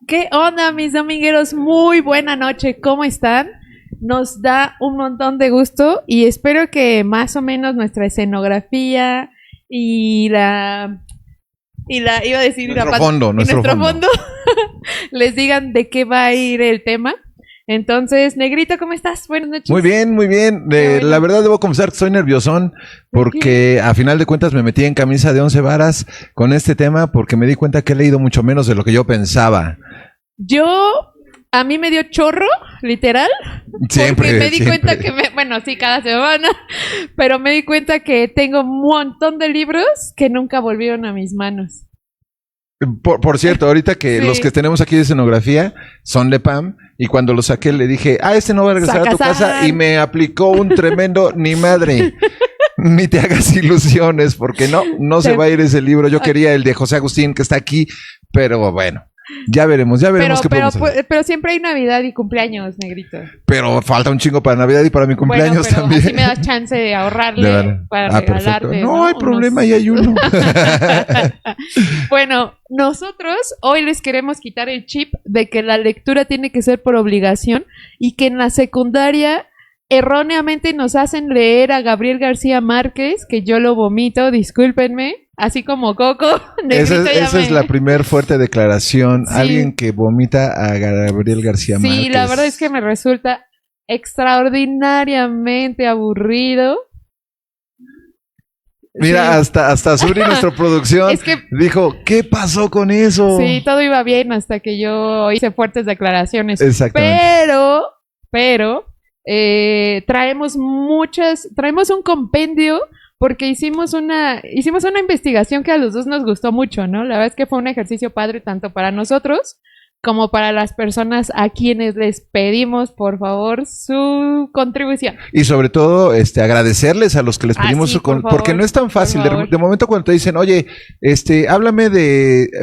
¿Qué onda, mis domingueros? Muy buena noche, ¿cómo están? Nos da un montón de gusto y espero que más o menos nuestra escenografía y iba a decir nuestro fondo les digan de qué va a ir el tema. Entonces, Negrito, ¿cómo estás? Buenas noches. Muy bien, muy bien. Bueno. La verdad debo confesar que estoy nerviosón porque a final de cuentas me metí en camisa de 11 varas con este tema porque me di cuenta que he leído mucho menos de lo que yo pensaba. A mí me dio chorro, literal. Siempre. Porque me di cuenta que, bueno, sí, cada semana, pero me di cuenta que tengo un montón de libros que nunca volvieron a mis manos. Por cierto, ahorita que los que tenemos aquí de escenografía son de Pam, y cuando lo saqué le dije, este no va a regresar a tu casa, y me aplicó un tremendo, ni madre, ni te hagas ilusiones, porque no se va a ir ese libro. Yo quería el de José Agustín, que está aquí, pero bueno. Ya veremos qué podemos hacer. Pero siempre hay Navidad y cumpleaños, Negrito. Pero falta un chingo para Navidad y para mi cumpleaños también. Así me das chance de ahorrarle para regalarte. Perfecto. No hay problema, ya hay uno. Bueno, nosotros hoy les queremos quitar el chip de que la lectura tiene que ser por obligación y que en la secundaria erróneamente nos hacen leer a Gabriel García Márquez, que yo lo vomito, discúlpenme, así como Coco. Esa es la primer fuerte declaración. Sí. Alguien que vomita a Gabriel García Márquez. Sí, la verdad es que me resulta extraordinariamente aburrido. Mira, sí. hasta Suri, nuestra producción, dijo, ¿qué pasó con eso? Sí, todo iba bien hasta que yo hice fuertes declaraciones. Exactamente. Pero traemos un compendio porque hicimos una investigación que a los dos nos gustó mucho, ¿no? La verdad es que fue un ejercicio padre tanto para nosotros como para las personas a quienes les pedimos, por favor, su contribución. Y sobre todo, agradecerles a los que les pedimos porque no es tan fácil. De momento cuando te dicen, oye, háblame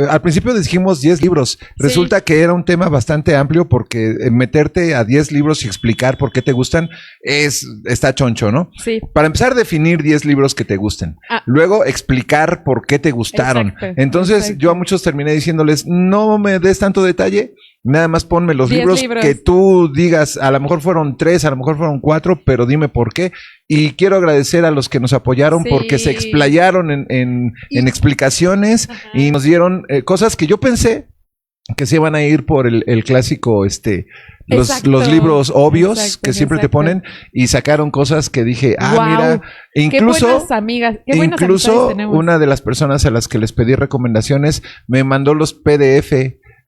al principio dijimos 10 libros. Resulta que era un tema bastante amplio porque meterte a 10 libros y explicar por qué te gustan está choncho, ¿no? Sí. Para empezar, definir 10 libros que te gusten. Luego, explicar por qué te gustaron. Entonces, yo a muchos terminé diciéndoles, no me des tanto detalle. Nada más ponme los libros que tú digas, a lo mejor fueron 3, a lo mejor fueron 4, pero dime por qué. Y quiero agradecer a los que nos apoyaron porque se explayaron en explicaciones y nos dieron cosas que yo pensé que se iban a ir por el clásico, los libros obvios que siempre te ponen, y sacaron cosas que dije, mira, incluso, qué buenas amigas, incluso una de las personas a las que les pedí recomendaciones me mandó los PDF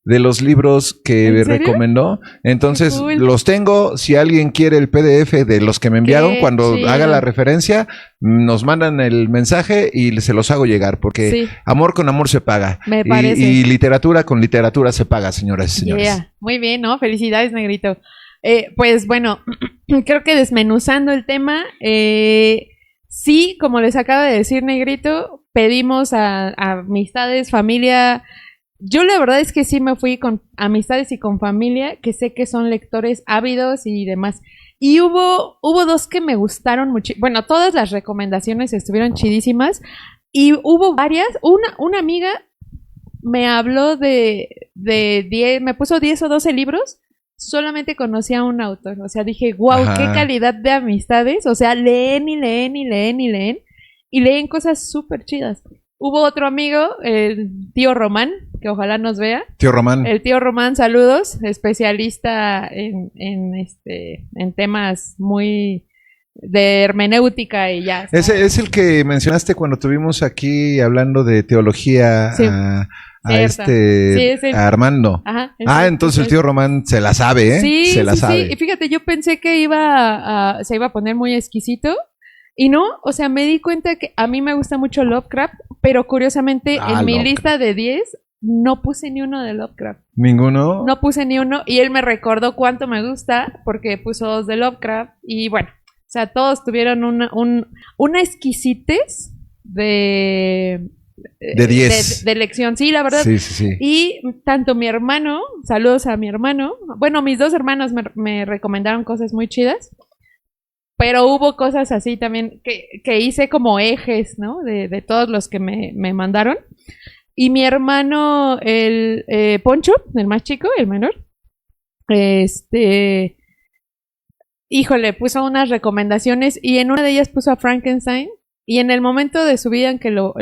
de los libros que recomendó. Entonces, los tengo. Si alguien quiere el PDF de los que me enviaron, cuando haga la referencia, nos mandan el mensaje y se los hago llegar, porque amor con amor se paga. Me parece. Y literatura con literatura se paga, señoras y señores. Muy bien, ¿no? Felicidades, Negrito. Pues bueno, creo que desmenuzando el tema, sí, como les acaba de decir Negrito, pedimos a amistades, familia. Yo la verdad es que sí me fui con amistades y con familia que sé que son lectores ávidos y demás. Y hubo dos que me gustaron mucho. Bueno, todas las recomendaciones estuvieron chidísimas. Y hubo varias. Una amiga me habló de 10, me puso 10 o 12 libros. Solamente conocía a un autor. O sea, dije, wow, qué calidad de amistades. O sea, leen y leen y leen y leen. Y leen cosas súper chidas. Hubo otro amigo, el tío Román, que ojalá nos vea. Tío Román. El tío Román, saludos, especialista en temas muy de hermenéutica y ya. Ese es el que mencionaste cuando estuvimos aquí hablando de teología a Armando. Ajá, entonces el tío Román se la sabe, ¿eh? Sí, se la sabe. Sí. Y fíjate, yo pensé que se iba a poner muy exquisito. Y no, o sea, me di cuenta que a mí me gusta mucho Lovecraft, pero curiosamente en mi lista de 10 no puse ni uno de Lovecraft. ¿Ninguno? No puse ni uno y él me recordó cuánto me gusta porque puso 2 de Lovecraft y bueno, o sea, todos tuvieron una exquisitez de 10. De elección, sí, la verdad. Sí. Y tanto mi hermano, saludos a mi hermano, bueno, mis 2 hermanos me recomendaron cosas muy chidas. Pero hubo cosas así también que hice como ejes, ¿no? De todos los que me mandaron. Y mi hermano, el Poncho, el más chico, el menor, híjole, puso unas recomendaciones y en una de ellas puso a Frankenstein. Y en el momento de su vida en que lo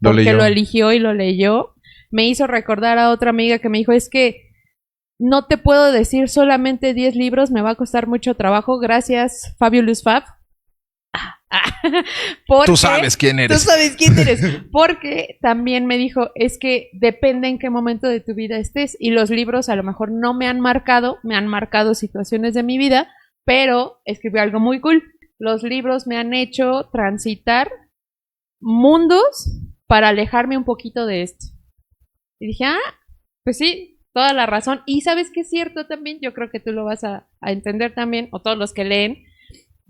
eligió y lo leyó, me hizo recordar a otra amiga que me dijo, es que no te puedo decir solamente 10 libros, me va a costar mucho trabajo. Gracias, Fabulous Fab. Tú sabes quién eres. Tú sabes quién eres. Porque también me dijo, es que depende en qué momento de tu vida estés. Y los libros a lo mejor no me han marcado situaciones de mi vida, pero escribió algo muy cool. Los libros me han hecho transitar mundos para alejarme un poquito de esto. Y dije, pues sí, toda la razón. Y sabes que es cierto también, yo creo que tú lo vas a entender también, o todos los que leen,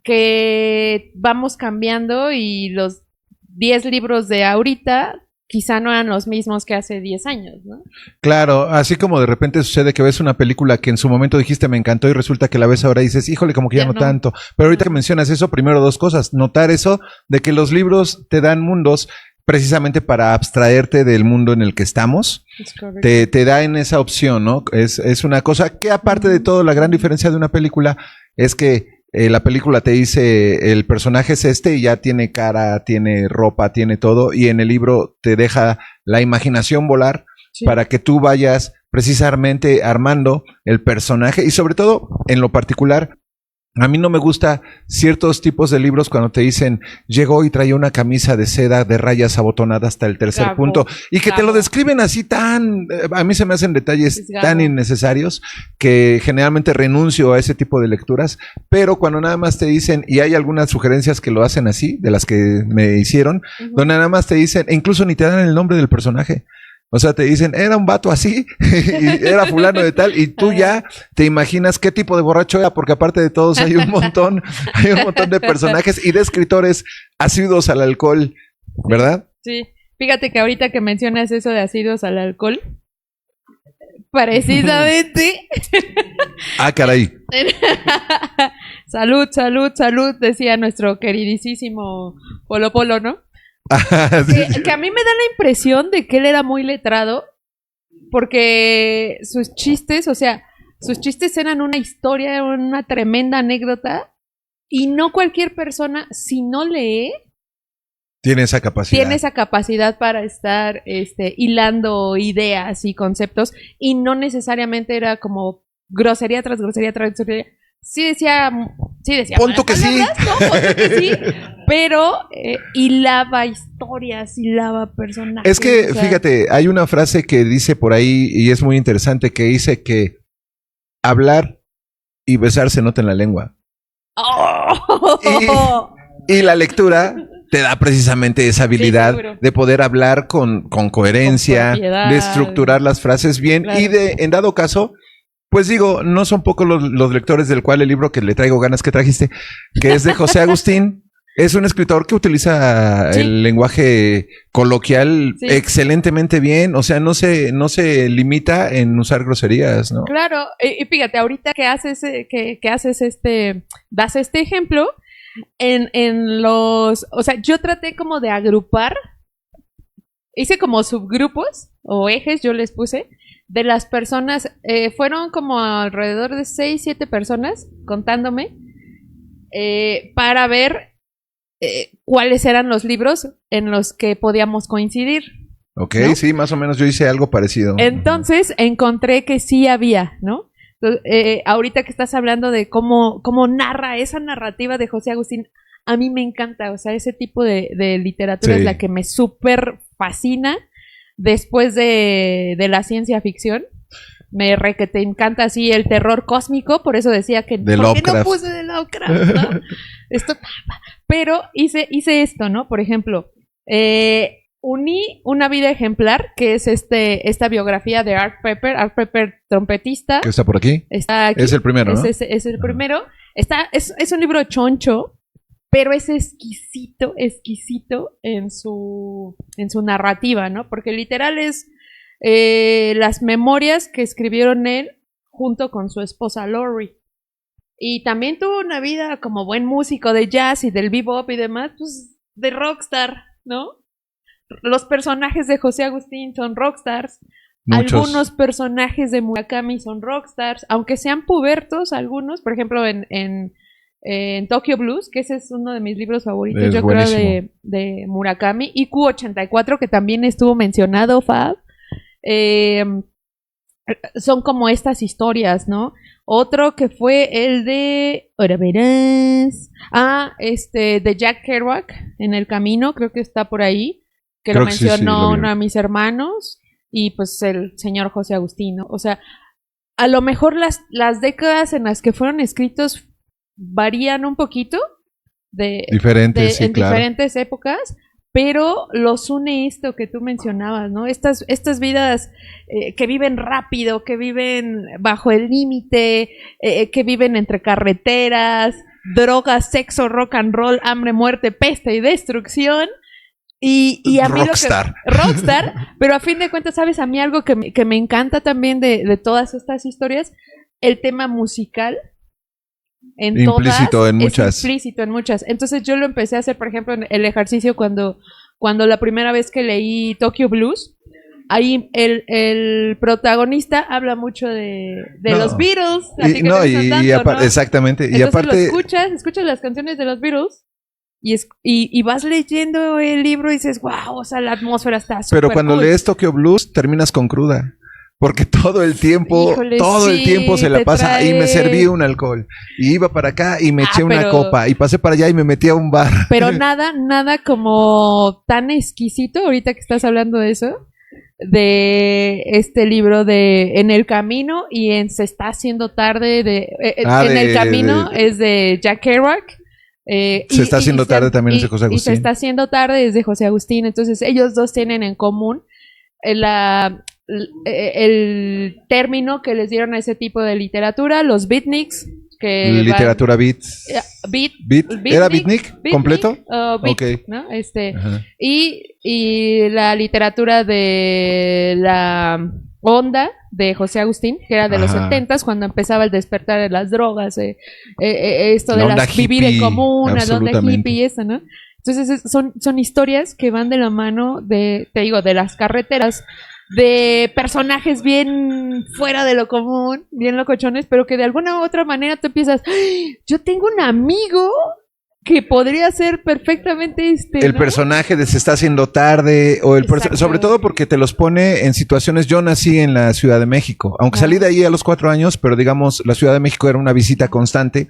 que vamos cambiando y los 10 libros de ahorita quizá no eran los mismos que hace 10 años, ¿no? Claro, así como de repente sucede que ves una película que en su momento dijiste me encantó y resulta que la ves ahora y dices, híjole, como que ya no tanto. Pero ahorita que mencionas eso, primero 2 cosas. Notar eso de que los libros te dan mundos precisamente para abstraerte del mundo en el que estamos. Te da en esa opción, ¿no? Es una cosa que aparte de todo, la gran diferencia de una película es que la película te dice el personaje es y ya tiene cara, tiene ropa, tiene todo, y en el libro te deja la imaginación volar para que tú vayas precisamente armando el personaje y sobre todo en lo particular. A mí no me gusta ciertos tipos de libros cuando te dicen llegó y traía una camisa de seda de rayas abotonada hasta el tercer punto y que te lo describen así tan, a mí se me hacen detalles tan innecesarios que generalmente renuncio a ese tipo de lecturas, pero cuando nada más te dicen, y hay algunas sugerencias que lo hacen así, de las que me hicieron, donde nada más te dicen, e incluso ni te dan el nombre del personaje. O sea, te dicen, era un vato así, y era fulano de tal, y tú ya te imaginas qué tipo de borracho era, porque aparte de todos hay un montón de personajes y de escritores asiduos al alcohol, ¿verdad? Sí, fíjate que ahorita que mencionas eso de asiduos al alcohol, precisamente... Caray. Salud, salud, salud, decía nuestro queridísimo Polo Polo, ¿no? Que a mí me da la impresión de que él era muy letrado porque sus chistes eran una historia, una tremenda anécdota y no cualquier persona, si no lee, tiene esa capacidad para estar hilando ideas y conceptos y no necesariamente era como grosería tras grosería tras grosería. Sí decía. Punto que sí. Pero hilaba historias, hilaba personajes. Es que, fíjate, hay una frase que dice por ahí, y es muy interesante, que dice que hablar y besar se nota en la lengua. Y la lectura te da precisamente esa habilidad de poder hablar con coherencia, de estructurar las frases bien y en dado caso... Pues digo, no son pocos los lectores del cual el libro que le traigo ganas que trajiste, que es de José Agustín, es un escritor que utiliza el lenguaje coloquial excelentemente bien, o sea, no se limita en usar groserías, ¿no? Claro, y fíjate, ahorita que haces das este ejemplo, o sea, yo traté como de agrupar, hice como subgrupos o ejes, yo les puse, de las personas, fueron como alrededor de 6, 7 personas contándome para ver cuáles eran los libros en los que podíamos coincidir. Ok, ¿no? Sí, más o menos yo hice algo parecido. Entonces encontré que sí había, ¿no? Entonces, ahorita que estás hablando de cómo narra esa narrativa de José Agustín, a mí me encanta, o sea, ese tipo de literatura es la que me súper fascina. Después de la ciencia ficción, que te encanta así el terror cósmico, por eso decía que ¿por qué no puse de Lovecraft? ¿No? Pero hice esto, ¿no? Por ejemplo, uní Una vida ejemplar, que es esta biografía de Art Pepper trompetista. ¿Está por aquí? Está aquí. Es el primero, ¿no? Es el primero. Es un libro choncho, pero es exquisito en su narrativa, ¿no? Porque literal es las memorias que escribieron él junto con su esposa Lori. Y también tuvo una vida como buen músico de jazz y del bebop y demás, pues de rockstar, ¿no? los personajes de José Agustín son rockstars. Muchos. Algunos personajes de Murakami son rockstars, aunque sean pubertos algunos, por ejemplo en Tokyo Blues, que ese es uno de mis libros favoritos, yo buenísimo. Creo de Murakami, y Q84, que también estuvo mencionado, Fab. Son como estas historias, ¿no? Otro que fue el de... Ahora verás... de Jack Kerouac, En el Camino, creo que está por ahí, que creo lo mencionó uno de mis hermanos, y pues el señor José Agustín, ¿no? O sea, a lo mejor las décadas en las que fueron escritos varían un poquito diferentes épocas, pero los une esto que tú mencionabas, ¿no? Estas vidas que viven rápido, que viven bajo el límite, que viven entre carreteras, drogas, sexo, rock and roll, hambre, muerte, peste y destrucción. Y a mí Rockstar. Rockstar, pero a fin de cuentas, ¿sabes? A mí algo que me encanta también de todas estas historias, el tema musical. Implícito en muchas. Implícito en muchas. Entonces yo lo empecé a hacer, por ejemplo, en el ejercicio cuando la primera vez que leí Tokyo Blues. Ahí el protagonista habla mucho de los Beatles. Exactamente. Entonces y aparte escuchas las canciones de los Beatles. Y vas leyendo el libro y dices, wow, o sea, la atmósfera está súper Pero cuando lees Tokyo Blues, terminas con cruda. Porque todo el tiempo, el tiempo se la pasa. Y me serví un alcohol. Y iba para acá y me eché una copa. Y pasé para allá y me metí a un bar. Pero nada como tan exquisito, ahorita que estás hablando de eso, de este libro de En el Camino y en Se está haciendo tarde En el Camino es de Jack Kerouac. Se está haciendo tarde también es de José Agustín. Y Se está haciendo tarde es de José Agustín. Entonces ellos dos tienen en común el término que les dieron a ese tipo de literatura, los beatniks. Literatura beats. ¿Era beatnik completo? Beat, okay. ¿No? Y la literatura de la onda de José Agustín, que era de los 70s, cuando empezaba el despertar de las drogas, esto de vivir en común, la onda hippie y eso, ¿no? Entonces son historias que van de la mano de las carreteras, de personajes bien fuera de lo común, bien locochones, pero que de alguna u otra manera tú empiezas, yo tengo un amigo que podría ser perfectamente el personaje de Se está haciendo tarde, o sobre todo porque te los pone en situaciones. Yo nací en la Ciudad de México, aunque salí de ahí a los 4 años, pero digamos, la Ciudad de México era una visita constante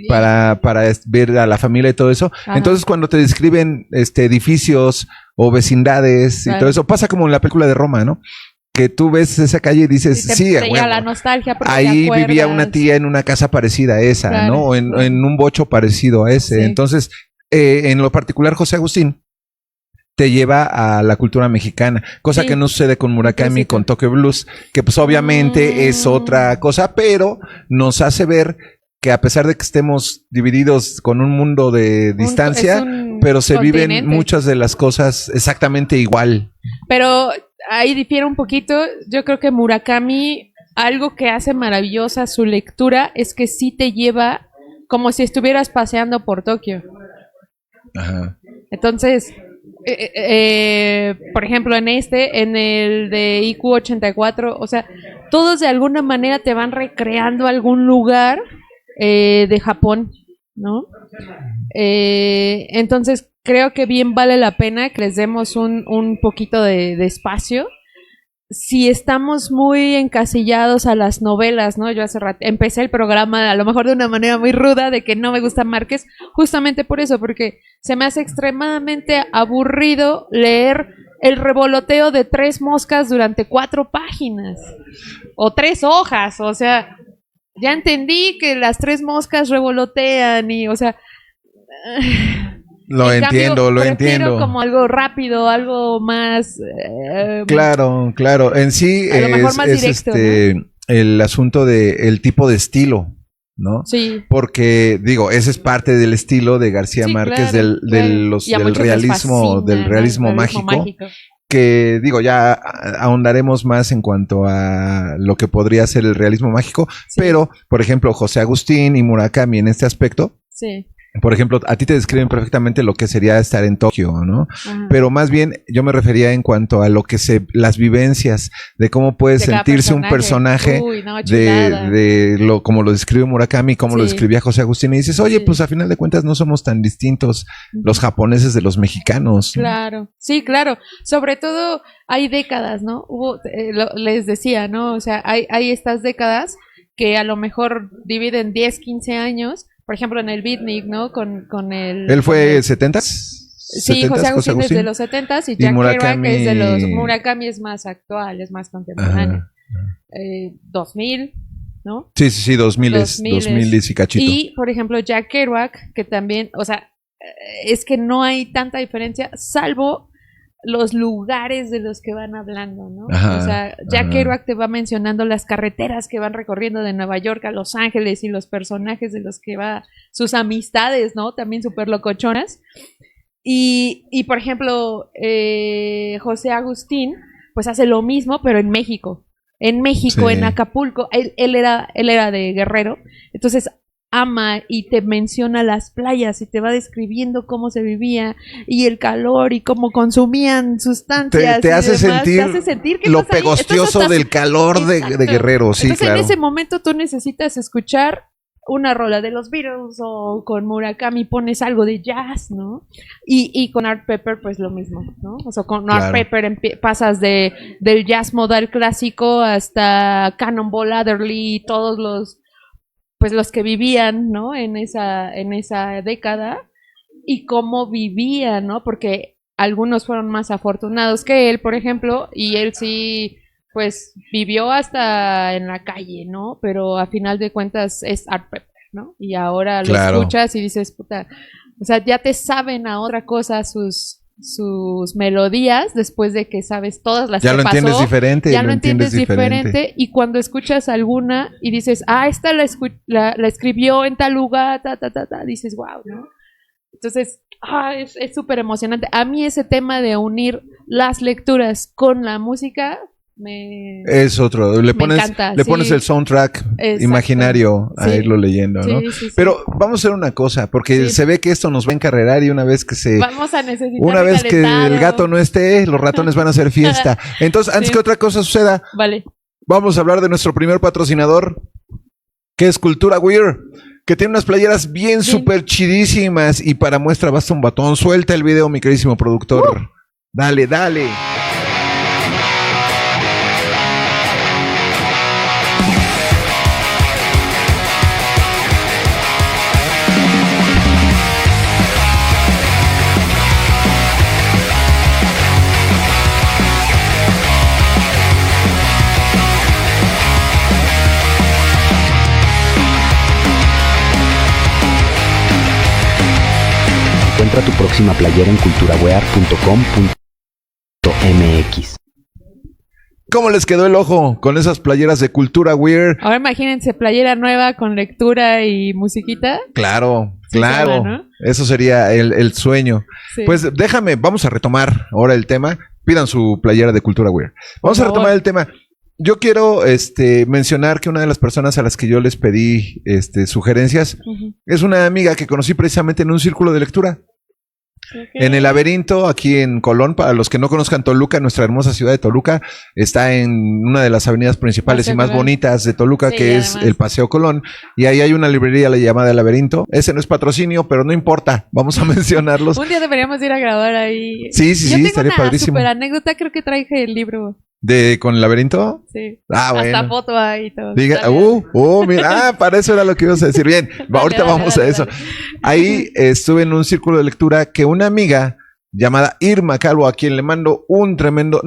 para ver a la familia y todo eso. Ajá. Entonces, cuando te describen edificios o vecindades y todo eso, pasa como en la película de Roma, ¿no? Que tú ves esa calle y dices, la nostalgia, ahí vivía una tía en una casa parecida a esa, ¿no? O en un bocho parecido a ese. Sí. Entonces, en lo particular, José Agustín te lleva a la cultura mexicana, cosa que no sucede con Murakami, con Tokyo Blues, que pues obviamente es otra cosa, pero nos hace ver que a pesar de que estemos divididos con un mundo de distancia, pero se viven muchas de las cosas exactamente igual. Pero ahí difiere un poquito. Yo creo que Murakami, algo que hace maravillosa su lectura es que sí te lleva como si estuvieras paseando por Tokio. Ajá. Entonces, por ejemplo, en el de IQ84, o sea, todos de alguna manera te van recreando algún lugar de Japón, ¿no? Entonces creo que bien vale la pena que les demos un poquito de espacio. Si estamos muy encasillados a las novelas, ¿no? Yo hace rato empecé el programa a lo mejor de una manera muy ruda de que no me gusta Márquez, justamente por eso, porque se me hace extremadamente aburrido leer el revoloteo de 3 moscas durante 4 páginas o 3 hojas, o sea, ya entendí que las 3 moscas revolotean y, o sea, lo entiendo. Como algo rápido, algo más claro. En sí a lo mejor más directo, ¿no? El asunto de el tipo de estilo, ¿no? Sí. Porque digo, ese es parte del estilo de García Márquez, del realismo mágico. Que digo, ya ahondaremos más en cuanto a lo que podría ser el realismo mágico, pero por ejemplo José Agustín y Murakami en este aspecto por ejemplo, a ti te describen perfectamente lo que sería estar en Tokio, ¿no? Ajá. Pero más bien yo me refería en cuanto a lo que las vivencias de cómo puede sentirse un personaje de lo como lo describe Murakami, como lo describía José Agustín, y dices, oye, pues a final de cuentas no somos tan distintos los japoneses de los mexicanos. Claro, sí, claro. Sobre todo hay décadas, ¿no? Les decía, ¿no? O sea, hay estas décadas que a lo mejor dividen 10, 15 años. Por ejemplo, en el Beatnik, ¿no? Con el... ¿Él fue 70s? Sí, José Agustín es de los 70s y Jack Kerouac es de los... Murakami es más actual, es más contemporáneo. 2000, ¿no? Sí, 2000 y cachito. Y, por ejemplo, Jack Kerouac, que también, o sea, es que no hay tanta diferencia, salvo los lugares de los que van hablando, ¿no? Ajá, o sea, Jack Kerouac te va mencionando las carreteras que van recorriendo de Nueva York a Los Ángeles y los personajes de los que va, sus amistades, ¿no? También súper locochonas. Y por ejemplo, José Agustín, pues hace lo mismo, pero en México. En México, en Acapulco. Él era de Guerrero. Entonces ama y te menciona las playas y te va describiendo cómo se vivía y el calor y cómo consumían sustancias. Te hace sentir lo pegostioso del calor de Guerrero, sí. Entonces, en ese momento tú necesitas escuchar una rola de los Beatles o con Murakami pones algo de jazz, ¿no? Y con Art Pepper pues lo mismo, ¿no? O sea, con Art Pepper pasas del jazz modal clásico hasta Cannonball Adderley y todos los que vivían, ¿no? En esa década y cómo vivían, ¿no? Porque algunos fueron más afortunados que él, por ejemplo, y él sí, pues, vivió hasta en la calle, ¿no? Pero a final de cuentas es Art Pepper, ¿no? Y ahora lo escuchas y dices, puta, o sea, ya te saben a otra cosa sus melodías después de que sabes todas las que pasó. Ya lo entiendes diferente. Ya lo entiendes diferente. Y cuando escuchas alguna y dices, esta la escribió en tal lugar, dices, wow, ¿no? Entonces, es súper emocionante. A mí ese tema de unir las lecturas con la música es otro, le pones el soundtrack imaginario a irlo leyendo, ¿no? Sí. Pero vamos a hacer una cosa, porque se ve que esto nos va a encarrerar y una vez que el gato no esté, los ratones van a hacer fiesta. Entonces, antes que otra cosa suceda, vamos a hablar de nuestro primer patrocinador, que es Cultura Weird, que tiene unas playeras bien súper chidísimas y para muestra basta un batón. Suelta el video, mi queridísimo productor. Dale. Encuentra tu próxima playera en culturawear.com.mx. ¿Cómo les quedó el ojo con esas playeras de Cultura Weird? Ahora imagínense, playera nueva con lectura y musiquita. Claro. ¿No? Eso sería el sueño. Sí. Pues vamos a retomar ahora el tema. Pidan su playera de Cultura Weird. Vamos a retomar el tema. Yo quiero mencionar que una de las personas a las que yo les pedí sugerencias es una amiga que conocí precisamente en un círculo de lectura. En el Laberinto, aquí en Colón. Para los que no conozcan Toluca, nuestra hermosa ciudad de Toluca está en una de las avenidas principales y más bonitas de Toluca, que es el Paseo Colón, y ahí hay una librería llamada El Laberinto. Ese no es patrocinio, pero no importa, vamos a mencionarlos. Un día deberíamos ir a grabar ahí. Sí, estaría padrísimo. Super anécdota, creo que traje el libro. ¿Con el Laberinto? Sí. Bueno. Hasta foto ahí y todo. Mira, para eso era lo que ibas a decir. Bien, ahorita vamos a eso. Ahí estuve en un círculo de lectura que una amiga llamada Irma Calvo, a quien le mando un tremendo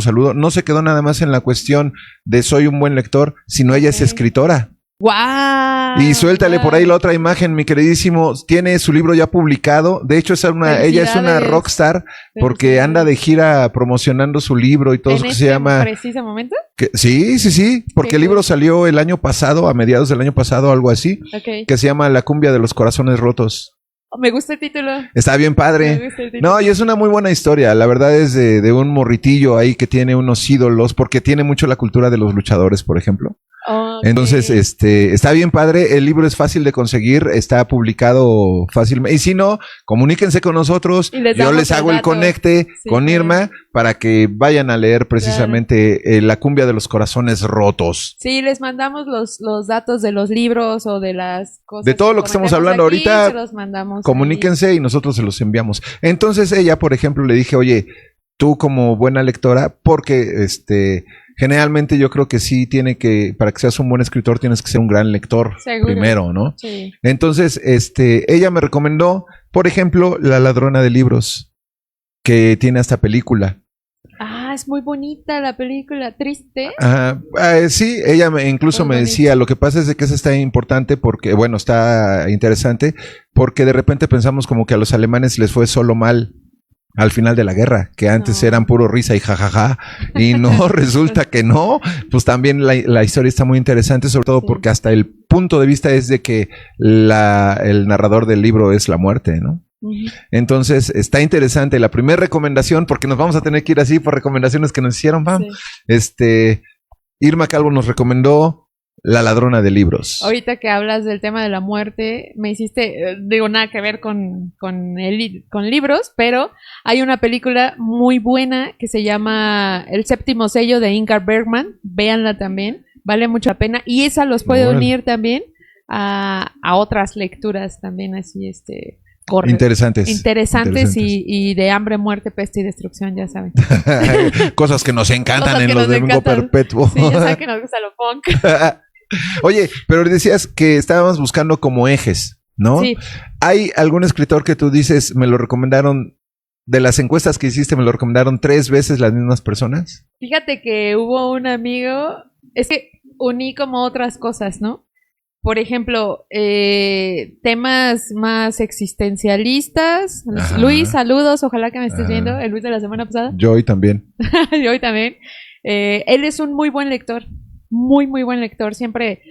saludo, no se quedó nada más en la cuestión de soy un buen lector, sino ella es escritora. ¡Wow! Y suéltale por ahí la otra imagen, mi queridísimo. Tiene su libro ya publicado. De hecho, ella es una rockstar porque anda de gira promocionando su libro y todo eso que se llama. ¿En preciso momento? Sí. Porque el libro salió el año pasado, a mediados del año pasado, algo así. Que se llama La cumbia de los corazones rotos. Me gusta el título. Está bien padre. No, y es una muy buena historia. La verdad es de un morritillo ahí que tiene unos ídolos, porque tiene mucho la cultura de los luchadores, por ejemplo. Okay. Entonces, está bien padre. El libro es fácil de conseguir, está publicado fácilmente. Y si no, comuníquense con nosotros. Yo les hago el conecte con Irma para que vayan a leer precisamente La cumbia de los corazones rotos. Sí, les mandamos los datos de los libros o de las cosas. De todo lo que estamos hablando aquí, ahorita, se los mandamos comuníquense y nosotros se los enviamos. Entonces ella, por ejemplo, le dije, oye, tú como buena lectora, porque generalmente yo creo que sí para que seas un buen escritor tienes que ser un gran lector. Seguro. Primero, ¿no? Sí. Entonces, ella me recomendó, por ejemplo, La ladrona de libros, que tiene hasta película. Es muy bonita la película, triste. Sí, ella incluso me decía, lo que pasa es de que esa está importante porque, bueno, está interesante, porque de repente pensamos como que a los alemanes les fue solo mal al final de la guerra, que antes eran puro risa y jajaja, y no, resulta que no. Pues también la historia está muy interesante, sobre todo porque hasta el punto de vista es de que el narrador del libro es la muerte, ¿no? Entonces está interesante. La primera recomendación, porque nos vamos a tener que ir así por recomendaciones que nos hicieron, Irma Calvo nos recomendó La ladrona de libros. Ahorita que hablas del tema de la muerte, me hiciste, digo, nada que ver con libros, pero hay una película muy buena que se llama El séptimo sello de Ingmar Bergman. Véanla también, vale mucho la pena, y esa los puede unir también a otras lecturas también así, Interesantes y de hambre, muerte, peste y destrucción, ya saben. Cosas que nos encantan en los Domingo Perpetuo. Sí, ya saben que nos gusta lo punk. Oye, pero decías que estábamos buscando como ejes, ¿no? Sí. ¿Hay algún escritor que tú dices, me lo recomendaron, de las encuestas que hiciste, me lo recomendaron 3 veces las mismas personas? Fíjate que hubo un amigo, es que uní como otras cosas, ¿no? Por ejemplo, temas más existencialistas. Ajá. Luis, saludos, ojalá que me estés viendo, el Luis de la semana pasada. Yo hoy también. Yo hoy también. Él es un muy buen lector, muy, muy buen lector, siempre,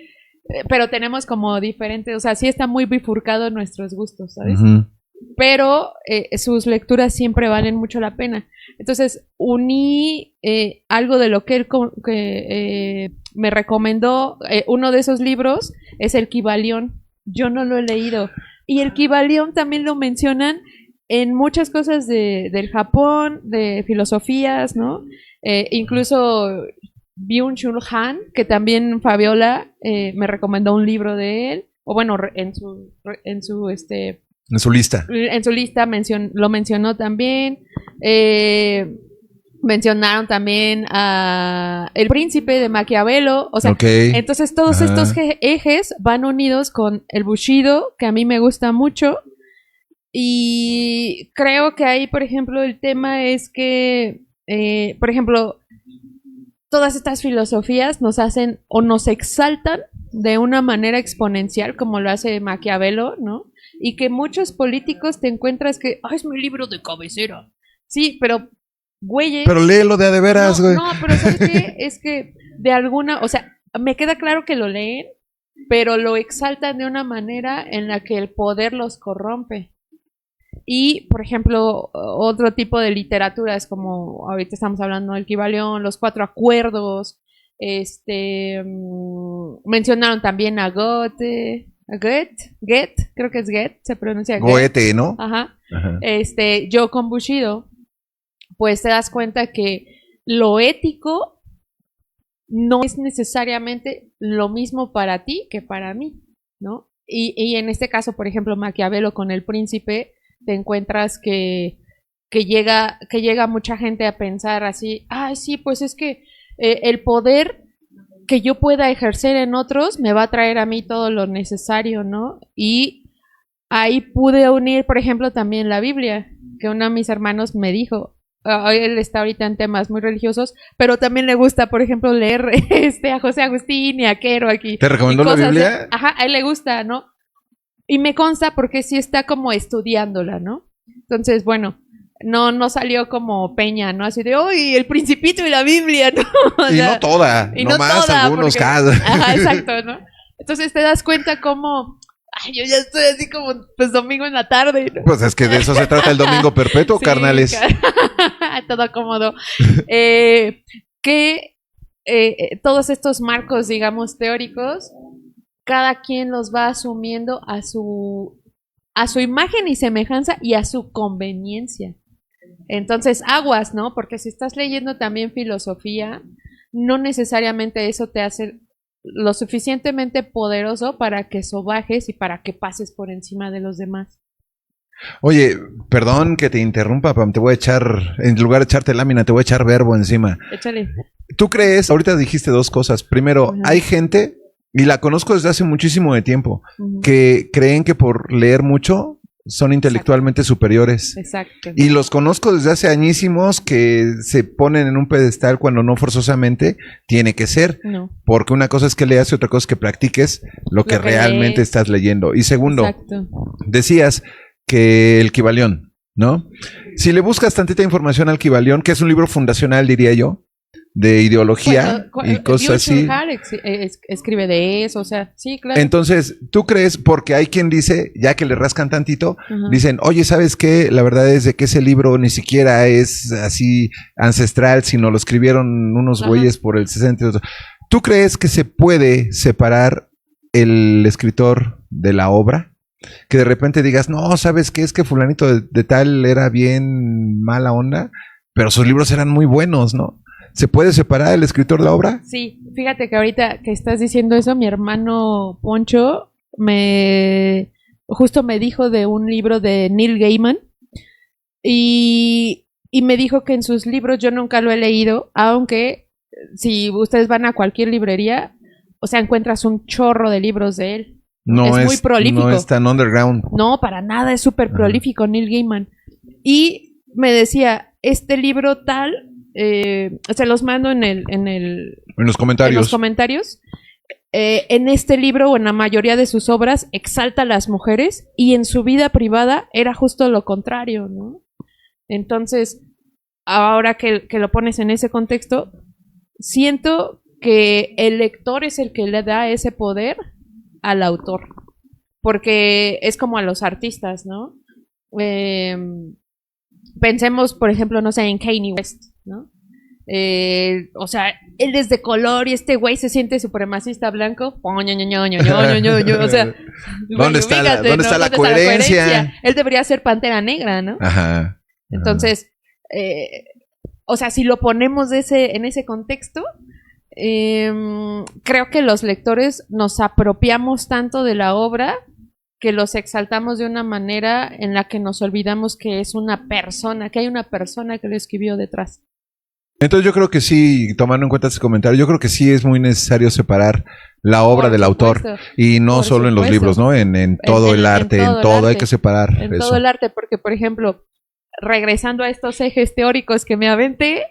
pero tenemos como diferentes, o sea, sí está muy bifurcado en nuestros gustos, ¿sabes? Pero sus lecturas siempre valen mucho la pena. Entonces, uní algo de lo que él me recomendó. Uno de esos libros es el Kybalión. Yo no lo he leído. Y el Kybalión también lo mencionan en muchas cosas del Japón, de filosofías, ¿no? Incluso Byung-Chul Han, que también Fabiola me recomendó un libro de él, o bueno, en su lista. En su lista lo mencionó también. Mencionaron también a El Príncipe de Maquiavelo. O sea, entonces todos estos ejes van unidos con el Bushido, que a mí me gusta mucho. Y creo que ahí, por ejemplo, el tema es que, por ejemplo, todas estas filosofías nos hacen o nos exaltan de una manera exponencial, como lo hace Maquiavelo, ¿no? Y que muchos políticos te encuentras que, es mi libro de cabecera. Sí, pero, güeyes. Pero léelo de veras, güey. No, pero ¿sabes qué? Es que de alguna, o sea, me queda claro que lo leen, pero lo exaltan de una manera en la que el poder los corrompe. Y, por ejemplo, otro tipo de literaturas, como ahorita estamos hablando del Kybalión, Los Cuatro Acuerdos, mencionaron también a Goethe, creo que es Goethe, se pronuncia Goethe, ¿no? Ajá. Yo con Bushido, pues te das cuenta que lo ético no es necesariamente lo mismo para ti que para mí, ¿no? Y en este caso, por ejemplo, Maquiavelo con El Príncipe, te encuentras que llega mucha gente a pensar así, sí, pues es que el poder que yo pueda ejercer en otros me va a traer a mí todo lo necesario, ¿no? Y ahí pude unir, por ejemplo, también la Biblia, que uno de mis hermanos me dijo, él está ahorita en temas muy religiosos, pero también le gusta, por ejemplo, leer a José Agustín y a Kerouac. ¿Te recomendó la Biblia? A él le gusta, ¿no? Y me consta porque sí está como estudiándola, ¿no? Entonces, bueno, no salió como Peña, ¿no? Así de, El Principito y la Biblia, ¿no? O sea, no toda, no más algunos casos. Ajá, exacto, ¿no? Entonces te das cuenta como, yo ya estoy así como, pues, domingo en la tarde, ¿no? Pues es que de eso se trata el Domingo Perpetuo, sí, carnales. Todo cómodo. Que todos estos marcos, digamos, teóricos, cada quien los va asumiendo a su imagen y semejanza y a su conveniencia. Entonces, aguas, ¿no? Porque si estás leyendo también filosofía, no necesariamente eso te hace lo suficientemente poderoso para que sobajes y para que pases por encima de los demás. Oye, perdón que te interrumpa, Pam, te voy a echar, en lugar de echarte lámina, te voy a echar verbo encima. Échale. ¿Tú crees? Ahorita dijiste dos cosas. Primero, hay gente, y la conozco desde hace muchísimo de tiempo, que creen que por leer mucho son intelectualmente superiores. Exacto. Y los conozco desde hace añísimos que se ponen en un pedestal cuando no forzosamente tiene que ser. No. Porque una cosa es que leas y otra cosa es que practiques lo que realmente estás leyendo. Y segundo, decías que el Kybalión, ¿no? Si le buscas tantita información al Kybalión, que es un libro fundacional, diría yo, de ideología y cosas así. Escribe de eso, o sea, sí, claro. Entonces, ¿tú crees? Porque hay quien dice, ya que le rascan tantito, dicen, oye, ¿sabes qué? La verdad es de que ese libro ni siquiera es así ancestral, sino lo escribieron unos güeyes por el 60. ¿Tú crees que se puede separar el escritor de la obra? Que de repente digas, no, ¿sabes qué? Es que fulanito de tal era bien mala onda, pero sus libros eran muy buenos, ¿no? ¿Se puede separar el escritor de la obra? Sí, fíjate que ahorita que estás diciendo eso, mi hermano Poncho justo me dijo de un libro de Neil Gaiman y me dijo que en sus libros, yo nunca lo he leído, aunque si ustedes van a cualquier librería, o sea, encuentras un chorro de libros de él. No es muy prolífico. No es tan underground. No, para nada, es súper prolífico Neil Gaiman. Y me decía, este libro tal, se los mando en los comentarios. En los comentarios. En este libro o en la mayoría de sus obras exalta a las mujeres y en su vida privada era justo lo contrario, ¿no? Entonces, ahora que lo pones en ese contexto, siento que el lector es el que le da ese poder al autor, porque es como a los artistas, ¿no? Pensemos, por ejemplo, no sé, en Kanye West, ¿no? O sea, él es de color y este güey se siente supremacista blanco. O sea, ¿dónde está la coherencia? Él debería ser Pantera Negra, ¿no? Ajá. Entonces, o sea, si lo ponemos en ese contexto, creo que los lectores nos apropiamos tanto de la obra que los exaltamos de una manera en la que nos olvidamos que es una persona, que hay una persona que lo escribió detrás. Entonces yo creo que sí, tomando en cuenta ese comentario, yo creo que sí es muy necesario separar la obra del autor y no solo en los libros, ¿no? En todo el arte, en todo hay que separar eso. En todo el arte, porque por ejemplo, regresando a estos ejes teóricos que me aventé,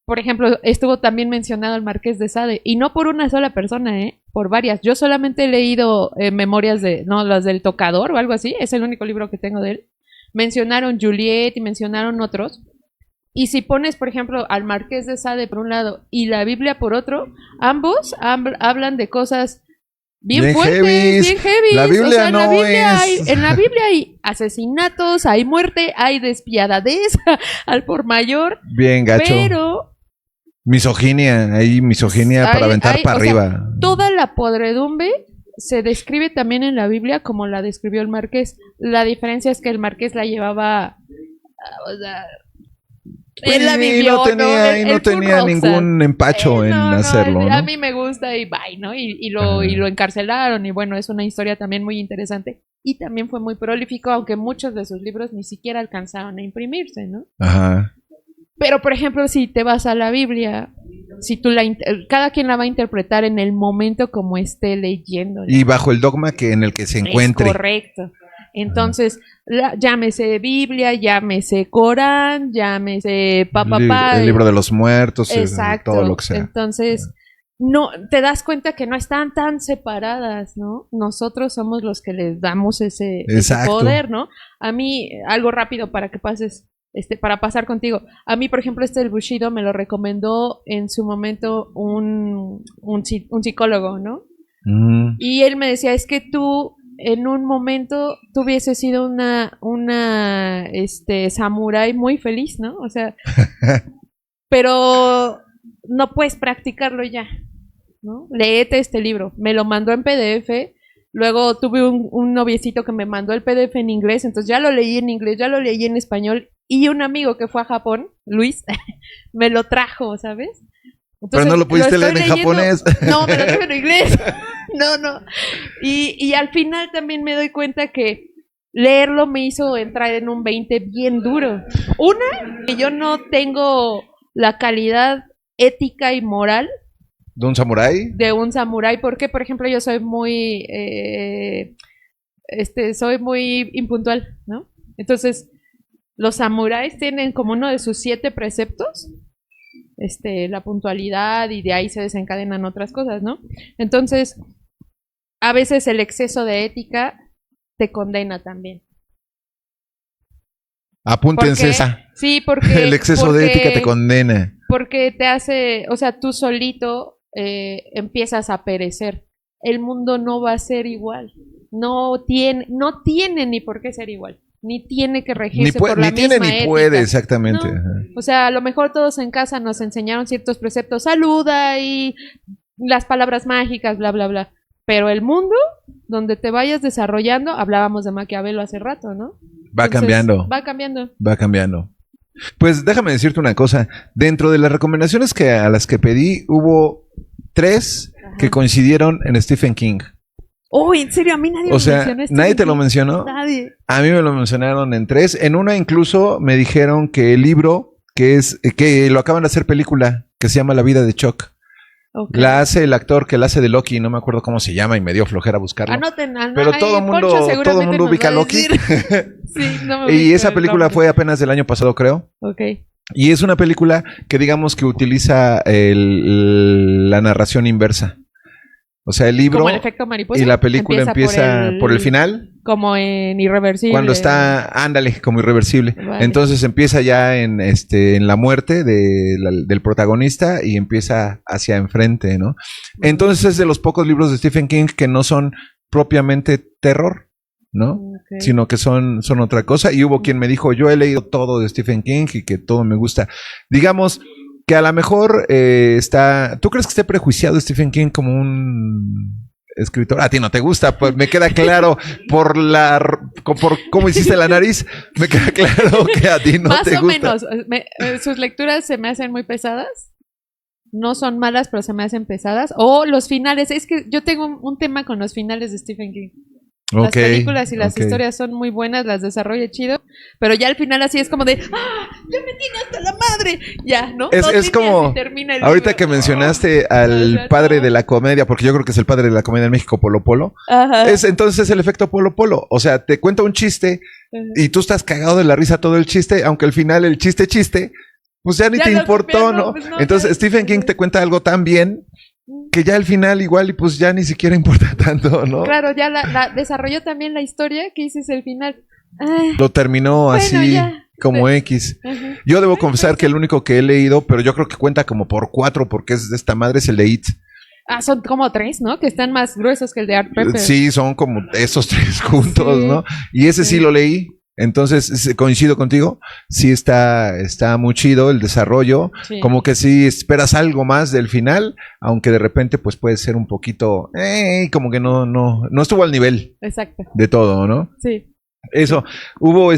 por ejemplo, estuvo también mencionado el Marqués de Sade, y no por una sola persona, por varias. Yo solamente he leído memorias las del Tocador o algo así, es el único libro que tengo de él. Mencionaron Juliet y mencionaron otros. Y si pones, por ejemplo, al Marqués de Sade por un lado y la Biblia por otro, ambos hablan de cosas bien fuertes, bien heavy. La Biblia, o sea, en la Biblia hay asesinatos, hay muerte, hay despiadadez al por mayor. Bien gacho. Pero misoginia para aventar para arriba. Sea, toda la podredumbre se describe también en la Biblia como la describió el Marqués. La diferencia es que el Marqués la llevaba, él la vivió, no tenía ningún empacho en hacerlo, ¿no? A mí me gusta y bye, ¿no? Y lo encarcelaron y bueno, es una historia también muy interesante y también fue muy prolífico, aunque muchos de sus libros ni siquiera alcanzaron a imprimirse, ¿no? Ajá. Pero, por ejemplo, si te vas a la Biblia, si tú cada quien la va a interpretar en el momento como esté leyendo. Y bajo el dogma en el que se encuentre. Es correcto. Entonces, llámese Biblia, llámese Corán, llámese el libro de los muertos, exacto, todo lo que sea. Entonces, no, te das cuenta que no están tan separadas, ¿no? Nosotros somos los que les damos ese poder, ¿no? A mí, algo rápido para que pases. Para pasar contigo. A mí, por ejemplo, el Bushido me lo recomendó en su momento un psicólogo, ¿no? Y él me decía, es que tú en un momento tú hubieses sido una samurái muy feliz, ¿no? O sea, pero no puedes practicarlo ya, ¿no? Léete este libro. Me lo mandó en PDF. Luego tuve un noviecito que me mandó el PDF en inglés, entonces ya lo leí en inglés, ya lo leí en español, y un amigo que fue a Japón, Luis, me lo trajo, ¿sabes? Entonces, pero no lo pudiste leer en japonés. No, me lo trajo en inglés. No. Y al final también me doy cuenta que leerlo me hizo entrar en un 20 bien duro. Una, que yo no tengo la calidad ética y moral ¿de un samurái? De un samurái, porque, por ejemplo, yo soy muy impuntual, ¿no? Entonces, los samuráis tienen como uno de sus 7 preceptos, la puntualidad, y de ahí se desencadenan otras cosas, ¿no? Entonces, a veces el exceso de ética te condena también. Apúntense esa. Sí, porque el exceso de ética te condena. Porque te hace, o sea, tú solito empiezas a perecer. El mundo no va a ser igual. No tiene ni por qué ser igual. Ni tiene que regirse por la misma ética. Ni tiene ni puede, exactamente. No. O sea, a lo mejor todos en casa nos enseñaron ciertos preceptos, saluda y las palabras mágicas, bla, bla, bla. Pero el mundo donde te vayas desarrollando, hablábamos de Maquiavelo hace rato, ¿no? Va cambiando. Va cambiando. Pues déjame decirte una cosa. Dentro de las recomendaciones a las que pedí, hubo 3 que coincidieron en Stephen King. Oh, en serio, a mí nadie me mencionó. ¿Nadie te lo mencionó? Nadie. A mí me lo mencionaron en 3. En una incluso me dijeron que el libro, que lo acaban de hacer película, que se llama La vida de Chuck. Okay. La hace el actor que la hace de Loki, no me acuerdo cómo se llama y me dio flojera buscarlo. Pero todo el mundo ubica a Loki. Sí, no me y esa película fue apenas del año pasado, creo. Okay. Y es una película que digamos que utiliza la narración inversa. O sea, el libro como el efecto mariposa, y la película empieza por el final. Como en Irreversible. Cuando está, ándale, como Irreversible. Vale. Entonces empieza ya en la muerte del protagonista y empieza hacia enfrente, ¿no? Entonces es de los pocos libros de Stephen King que no son propiamente terror, ¿no? Okay. Sino que son otra cosa. Y hubo quien me dijo, yo he leído todo de Stephen King y que todo me gusta. Digamos que a lo mejor ¿tú crees que esté prejuiciado Stephen King como un escritor? A ti no te gusta, pues me queda claro por cómo hiciste la nariz, me queda claro que a ti no te gusta. Más o menos, sus lecturas se me hacen muy pesadas. No son malas, pero se me hacen pesadas. O los finales, es que yo tengo un tema con los finales de Stephen King. Las películas y las historias son muy buenas, las desarrolla chido, pero ya al final así es como de ¡ah! ¡Ya me tiene hasta la madre! Ya, ¿no? Es como ahorita que mencionaste al padre de la comedia, porque yo creo que es el padre de la comedia en México, Polo Polo. Ajá. Entonces es el efecto Polo Polo. O sea, te cuenta un chiste y tú estás cagado de la risa todo el chiste, aunque al final el chiste, pues ya ni te importó, ¿no? Pues no. Entonces Stephen King te cuenta algo tan bien que ya al final igual y pues ya ni siquiera importa tanto, ¿no? Claro, ya la desarrolló también la historia que dices el final. Lo terminó así como X. Uh-huh. Yo debo confesar que el único que he leído, pero yo creo que cuenta como por 4 porque es de esta madre, es el de It. Son como 3, ¿no? Que están más gruesos que el de Art Pepper. Sí, son como esos 3 juntos, sí. ¿No? Y ese sí lo leí. Entonces, coincido contigo, sí está muy chido el desarrollo, sí. Como que sí esperas algo más del final, aunque de repente pues puede ser un poquito, como que no estuvo al nivel. Exacto. De todo, ¿no? Sí. Eso, hubo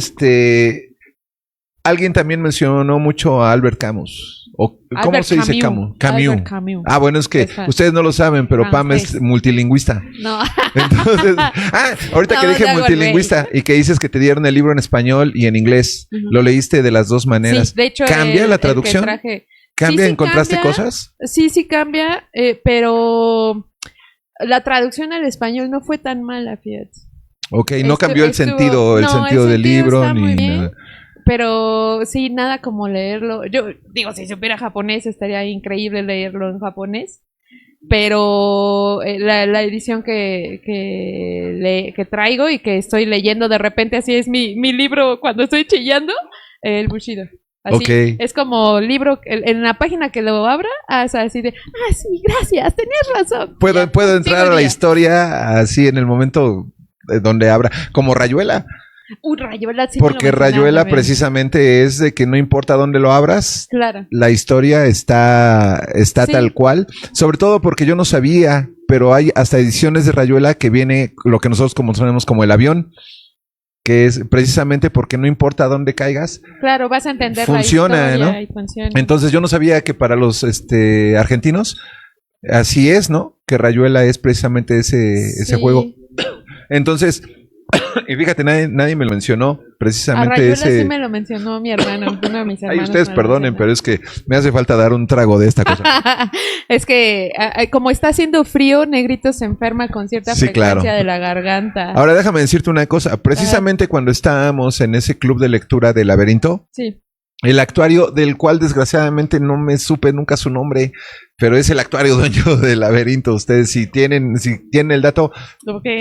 alguien también mencionó mucho a Albert Camus. ¿Cómo se dice Camus? Camus. Ah, bueno, es que ustedes no lo saben, pero Pam es multilingüista. No. Entonces, ahorita que dije multilingüista y que dices que te dieron el libro en español y en inglés, ¿lo leíste de las dos maneras? Sí, de hecho, ¿cambia la traducción? ¿Cambia? Sí, ¿encontraste cosas? Sí cambia, pero la traducción al español no fue tan mala, fíjate. Ok, no cambió el sentido del libro ni nada. Pero sí, nada como leerlo. Yo digo, si supiera japonés estaría increíble leerlo en japonés. Pero la edición que traigo y que estoy leyendo de repente, así es mi libro cuando estoy chillando, el Bushido. Así, okay. Es como libro, en la página que lo abra, así de, sí, gracias, tenías razón. Puedo entrar a la historia así en el momento donde abra, como Rayuela. Rayuela, sí. Porque Rayuela precisamente es de que no importa dónde lo abras, claro, la historia está sí, tal cual. Sobre todo porque yo no sabía, pero hay hasta ediciones de Rayuela que viene lo que nosotros conocemos como el avión, que es precisamente porque no importa dónde caigas. Claro, vas a entender funciona, la historia, ¿no? Y funciona. Entonces yo no sabía que para los argentinos así es, ¿no? Que Rayuela es precisamente ese juego. Entonces, y fíjate, nadie me lo mencionó, precisamente Rayuela sí me lo mencionó mi hermano, uno de mis hermanos. Ay, ustedes perdonen, pero es que me hace falta dar un trago de esta cosa. Es que como está haciendo frío, Negrito se enferma con cierta frecuencia de la garganta. Ahora déjame decirte una cosa, precisamente cuando estábamos en ese club de lectura de Laberinto, sí, el actuario del cual desgraciadamente no me supe nunca su nombre, pero es el actuario dueño del Laberinto. Ustedes si tienen el dato,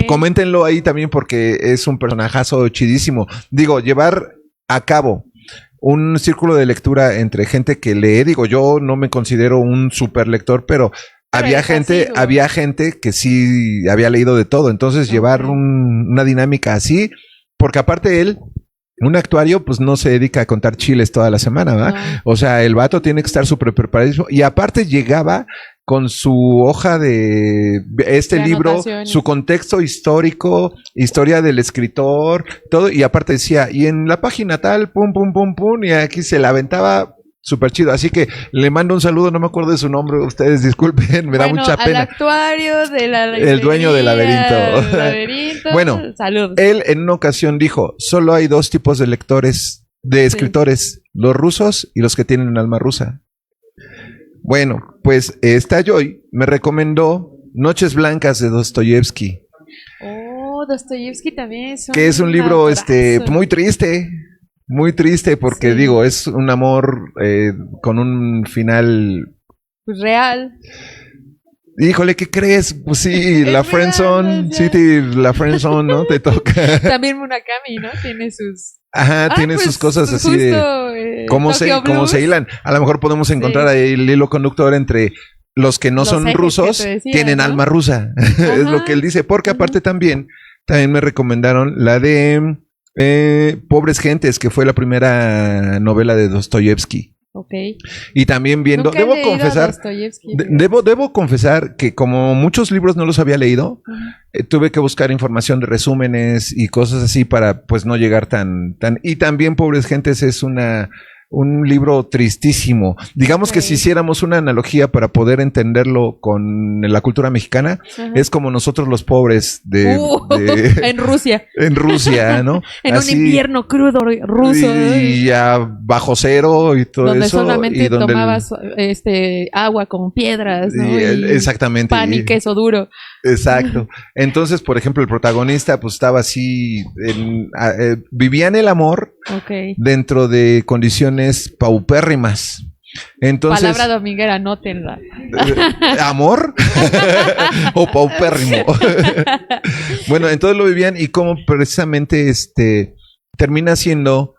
coméntenlo ahí también porque es un personajazo chidísimo. Digo, llevar a cabo un círculo de lectura entre gente que lee, digo, yo no me considero un super lector, pero había gente que sí había leído de todo. Entonces llevar una dinámica así, porque aparte él, un actuario, pues no se dedica a contar chiles toda la semana, ¿verdad? O sea, el vato tiene que estar súper preparadísimo. Y aparte llegaba con su hoja de libro, su contexto histórico, historia del escritor, todo. Y aparte decía, y en la página tal, pum, pum, pum, pum, y aquí se la aventaba súper chido. Así que le mando un saludo, no me acuerdo de su nombre, ustedes disculpen, me da mucha pena. Al actuario de la el dueño del Laberinto. Bueno, salud. Él en una ocasión dijo, solo hay dos tipos de lectores, de escritores, los rusos y los que tienen un alma rusa. Bueno, pues esta Joy me recomendó Noches Blancas de Dostoyevsky. Dostoyevsky también que es un libro muy triste. Muy triste porque digo, es un amor con un final real. Híjole, ¿qué crees? Pues sí, la friendzone, la friendzone, ¿no? Te toca. También Murakami, ¿no? Tiene sus... tiene sus cosas así de... ¿Cómo se hilan? A lo mejor podemos encontrar ahí el hilo conductor entre los que no son rusos, tienen alma rusa. Es lo que él dice. Porque aparte también me recomendaron la de... Pobres Gentes, que fue la primera novela de Dostoyevsky. Y también viendo, debo confesar que como muchos libros no los había leído, tuve que buscar información de resúmenes y cosas así para pues no llegar tan y también Pobres Gentes es un libro tristísimo. Digamos que si hiciéramos una analogía para poder entenderlo con la cultura mexicana, es como nosotros los pobres en Rusia. En Rusia, ¿no? En así, un invierno crudo ruso. Y bajo cero y todo donde eso. Solamente tomabas agua con piedras, ¿no? Exactamente. Pan y queso duro. Exacto. Entonces, por ejemplo, el protagonista pues estaba así, vivía en el amor dentro de condiciones paupérrimas. Entonces, palabra dominguera, anótenla. ¿Amor? ¿O paupérrimo? Bueno, entonces lo vivían y como precisamente termina siendo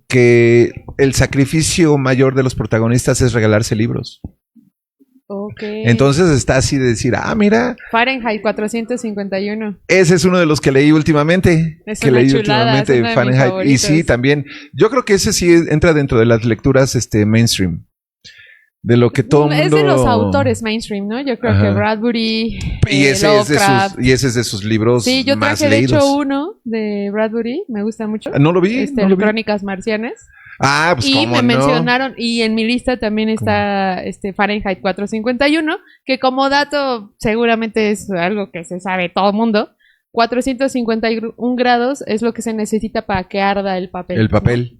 que el sacrificio mayor de los protagonistas es regalarse libros. Entonces está así de decir, mira. Fahrenheit 451. Ese es uno de los que leí últimamente. Fahrenheit. Y sí, también. Yo creo que ese sí entra dentro de las lecturas mainstream. De lo que todo mundo... Es de los autores mainstream, ¿no? Yo creo que Bradbury, y ese es de sus libros más leídos. Sí, yo traje de hecho uno de Bradbury, me gusta mucho. No lo vi. No lo vi. Crónicas Marcianas. Pues y me mencionaron, y en mi lista también está Fahrenheit 451, que como dato seguramente es algo que se sabe todo el mundo. 451 grados es lo que se necesita para que arda el papel. El papel.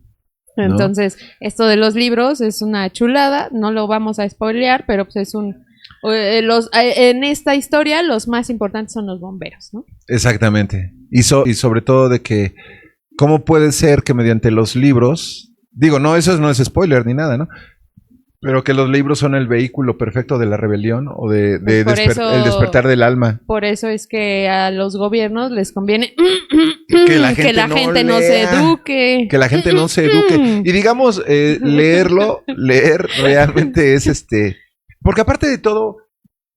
¿no? Entonces, esto de los libros es una chulada, no lo vamos a spoilear, pero pues es en esta historia los más importantes son los bomberos, ¿no? Exactamente. Y sobre todo de que, ¿cómo puede ser que mediante los libros... Digo, no, eso no es spoiler ni nada, ¿no? Pero que los libros son el vehículo perfecto de la rebelión o el despertar del alma. Por eso es que a los gobiernos les conviene que la gente no se eduque. Que la gente no se eduque. Y digamos, leer realmente es porque aparte de todo,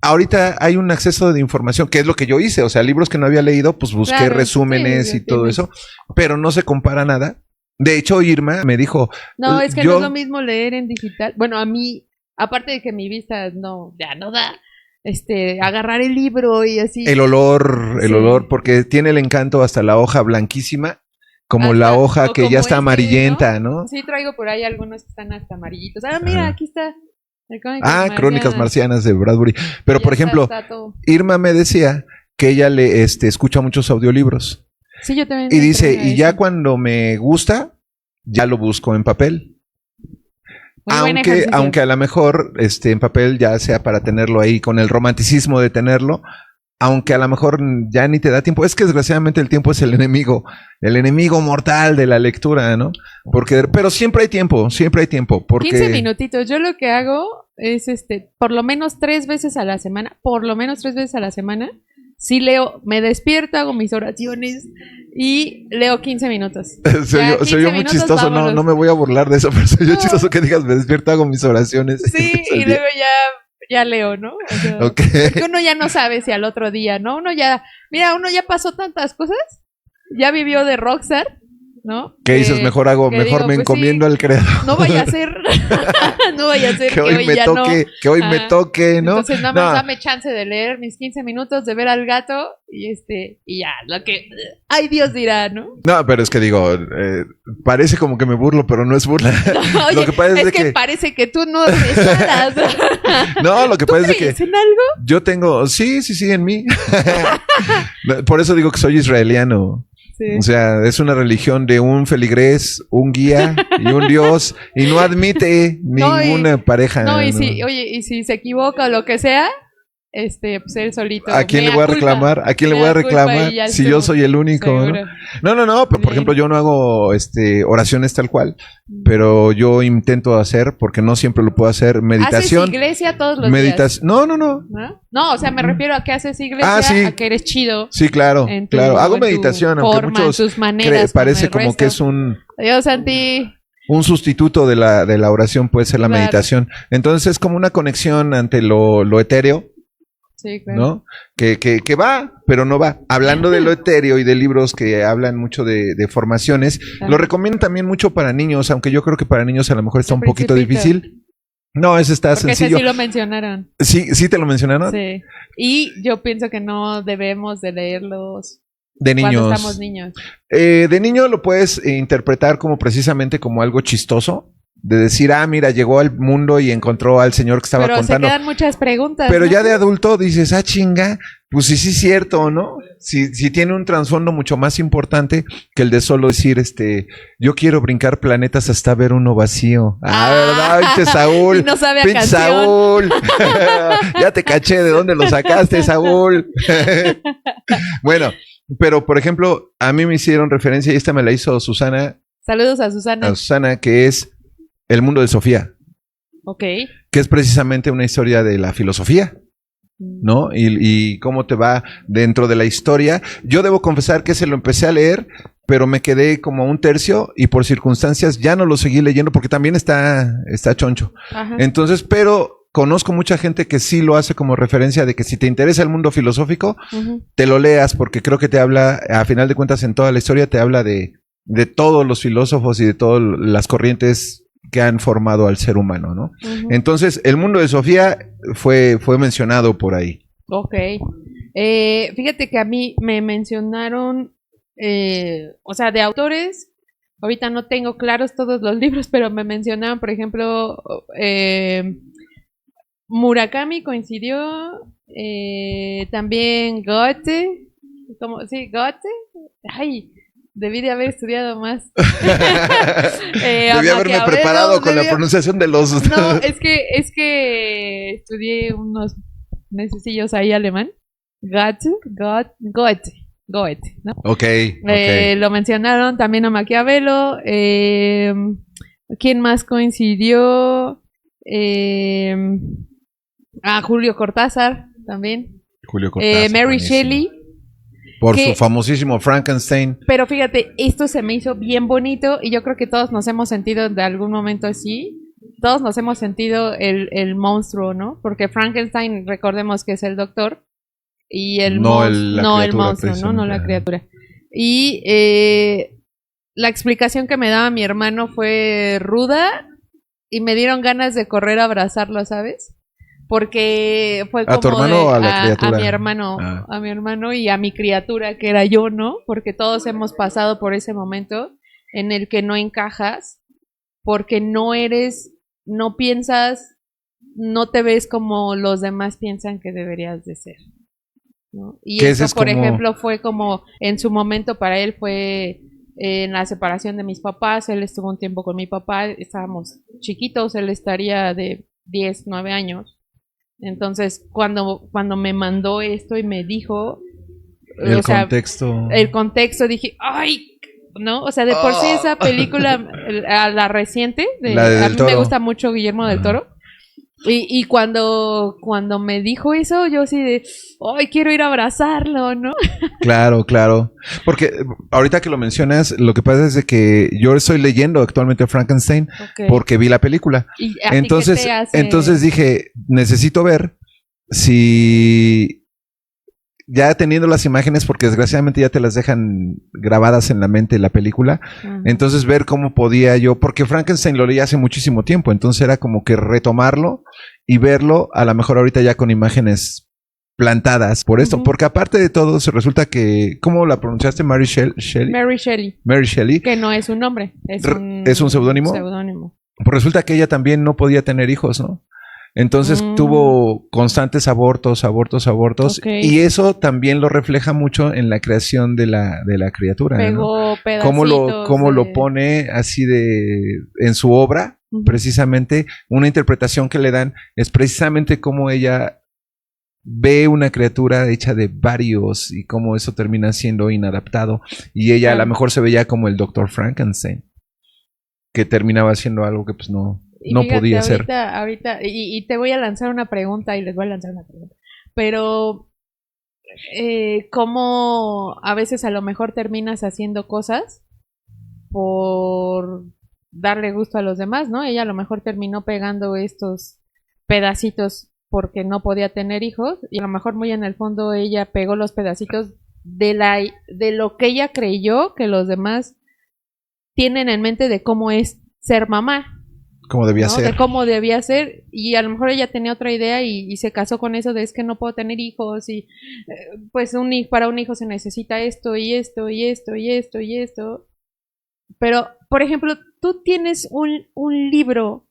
ahorita hay un acceso de información, que es lo que yo hice, o sea, libros que no había leído, pues busqué resúmenes y todo eso, pero no se compara nada. De hecho, Irma me dijo... No, es que no es lo mismo leer en digital. Bueno, a mí, aparte de que mi vista ya no da, agarrar el libro y así. El olor, porque tiene el encanto hasta la hoja blanquísima, como hasta, la hoja que ya está amarillenta, ¿no? Sí, traigo por ahí algunos que están hasta amarillitos. Mira, aquí está. Crónicas Marcianas de Bradbury. Pero, por ejemplo, Irma me decía que ella escucha muchos audiolibros. Sí, yo también. Y dice, y ya cuando me gusta, ya lo busco en papel. Aunque a lo mejor en papel ya sea para tenerlo ahí con el romanticismo de tenerlo, aunque a lo mejor ya ni te da tiempo. Es que desgraciadamente el tiempo es el enemigo mortal de la lectura, ¿no? Pero siempre hay tiempo. Porque 15 minutitos. Yo lo que hago es por lo menos 3 veces a la semana, sí leo, me despierto, hago mis oraciones y leo 15 minutos. Soy yo muy chistoso, no me voy a burlar de eso, pero soy yo chistoso que digas, me despierto, hago mis oraciones. Sí, y luego ya leo, ¿no? O sea, porque uno ya no sabe si al otro día, ¿no? Uno ya pasó tantas cosas, ya vivió de rockstar, ¿no? ¿Qué dices? Mejor me encomiendo al creador. No vaya a ser que hoy me toque, que hoy me toque, ¿no? Entonces nada más dame chance de leer mis 15 minutos, de ver al gato y ya, lo que ay Dios dirá, ¿no? No, pero es que digo, parece como que me burlo, pero no es burla. No, oye, lo que pasa es que parece que tú no respetas. No, lo que pasa es que en algo? Yo tengo, sí, en mí. Por eso digo que soy israeliano. Sí. O sea, es una religión de un feligrés, un guía y un dios, y no admite ninguna pareja. No, y si se equivoca o lo que sea, pues él solito. ¿A quién le voy a reclamar? Si yo soy el único, ¿no? No, pero por ejemplo, yo no hago oraciones tal cual, pero yo intento hacer, porque no siempre lo puedo hacer, meditación. ¿Haces iglesia todos los días? No. No, o sea, me refiero a que haces iglesia, sí. a que eres chido. Sí, claro. Hago meditación, aunque muchos tus maneras, parece como que es un... Adiós, Santi. Un sustituto de la oración puede ser la meditación. Entonces es como una conexión ante lo etéreo. Sí, claro. ¿No? Que va, pero no va. Hablando de lo etéreo y de libros que hablan mucho de formaciones, lo recomiendo también mucho para niños, aunque yo creo que para niños a lo mejor está un poquito difícil. No, ese está sencillo. Porque ese sí lo mencionaron. ¿Sí te lo mencionaron? Sí. Y yo pienso que no debemos de leerlos de niños. Cuando estamos niños. De niño lo puedes interpretar como precisamente como algo chistoso. De decir, mira, llegó al mundo y encontró al señor que estaba contando. Pero se quedan muchas preguntas. Pero ya de adulto dices, chinga, pues sí es cierto, ¿no? Si tiene un trasfondo mucho más importante que el de solo decir, yo quiero brincar planetas hasta ver uno vacío. ¿Verdad? Pinche Saúl. Y no sabe a Pinche Saúl. Ya te caché de dónde lo sacaste, Saúl. Bueno, pero por ejemplo, a mí me hicieron referencia, y esta me la hizo Susana. Saludos a Susana. A Susana, que es El mundo de Sofía. Ok. Que es precisamente una historia de la filosofía, ¿no? Y cómo te va dentro de la historia. Yo debo confesar que se lo empecé a leer, pero me quedé como un tercio y por circunstancias ya no lo seguí leyendo porque también está choncho. Ajá. Entonces, pero conozco mucha gente que sí lo hace como referencia de que si te interesa el mundo filosófico, te lo leas porque creo que te habla, a final de cuentas en toda la historia te habla de todos los filósofos y de todas las corrientes que han formado al ser humano, ¿no? Entonces, el mundo de Sofía fue mencionado por ahí. Ok. Fíjate que a mí me mencionaron, o sea, de autores, ahorita no tengo claros todos los libros, pero me mencionaron, por ejemplo, Murakami coincidió, también Goethe, Goethe, debí de haber estudiado más. Debí haberme preparado con la pronunciación de los... No, es que estudié unos mesecillos ahí alemán. Goethe, ¿no? Ok. Lo mencionaron también a Maquiavelo. ¿Quién más coincidió? Julio Cortázar también. Julio Cortázar. Mary Shelley. Por su famosísimo Frankenstein. Pero fíjate, esto se me hizo bien bonito y yo creo que todos nos hemos sentido de algún momento así. todos nos hemos sentido el monstruo, ¿no? Porque Frankenstein, recordemos que es el doctor y el monstruo, ¿no? No la criatura. Y la explicación que me daba mi hermano fue ruda y me dieron ganas de correr a abrazarlo, ¿sabes? Porque fue como ¿a tu hermano o a la criatura? A mi hermano y a mi criatura que era yo, ¿no? Porque todos hemos pasado por ese momento en el que no encajas, porque no piensas, no te ves como los demás piensan que deberías de ser, ¿no? Y eso, por ejemplo, fue como, en su momento para él fue en la separación de mis papás. Él estuvo un tiempo con mi papá, estábamos chiquitos, él estaría de 10, 9 años. Entonces, cuando me mandó esto y me dijo el contexto, dije, ¡ay! ¿No? O sea, de por sí esa película, la reciente, a mí me gusta mucho Guillermo del Toro. Y cuando me dijo eso, yo así de, ¡ay, quiero ir a abrazarlo!, ¿no? Claro. Porque ahorita que lo mencionas, lo que pasa es de que yo estoy leyendo actualmente Frankenstein porque vi la película. Entonces dije, necesito ver si ya teniendo las imágenes, porque desgraciadamente ya te las dejan grabadas en la mente la película, entonces ver cómo podía yo, porque Frankenstein lo leí hace muchísimo tiempo, entonces era como que retomarlo y verlo, a lo mejor ahorita ya con imágenes plantadas por esto, porque aparte de todo, se resulta que, ¿cómo la pronunciaste? Mary Shelley. Mary Shelley. Que no es un nombre, es un seudónimo. Pues resulta que ella también no podía tener hijos, ¿no? Entonces tuvo constantes abortos, y eso también lo refleja mucho en la creación de la criatura. Pegó pedacitos. Cómo lo pone así en su obra, precisamente, una interpretación que le dan es precisamente cómo ella ve una criatura hecha de varios y cómo eso termina siendo inadaptado. Y ella a lo mejor se veía como el Dr. Frankenstein, que terminaba siendo algo que pues no fíjate, podía ser. Ahorita, y te voy a lanzar una pregunta, pero ¿cómo a veces a lo mejor terminas haciendo cosas por darle gusto a los demás, ¿no? Ella a lo mejor terminó pegando estos pedacitos porque no podía tener hijos, y a lo mejor muy en el fondo ella pegó los pedacitos de lo que ella creyó que los demás tienen en mente de cómo es ser mamá. Como debía ser. De cómo debía ser, y a lo mejor ella tenía otra idea y se casó con eso de es que no puedo tener hijos y pues para un hijo se necesita esto y esto y esto y esto y esto. Pero, por ejemplo, ¿tú tienes un libro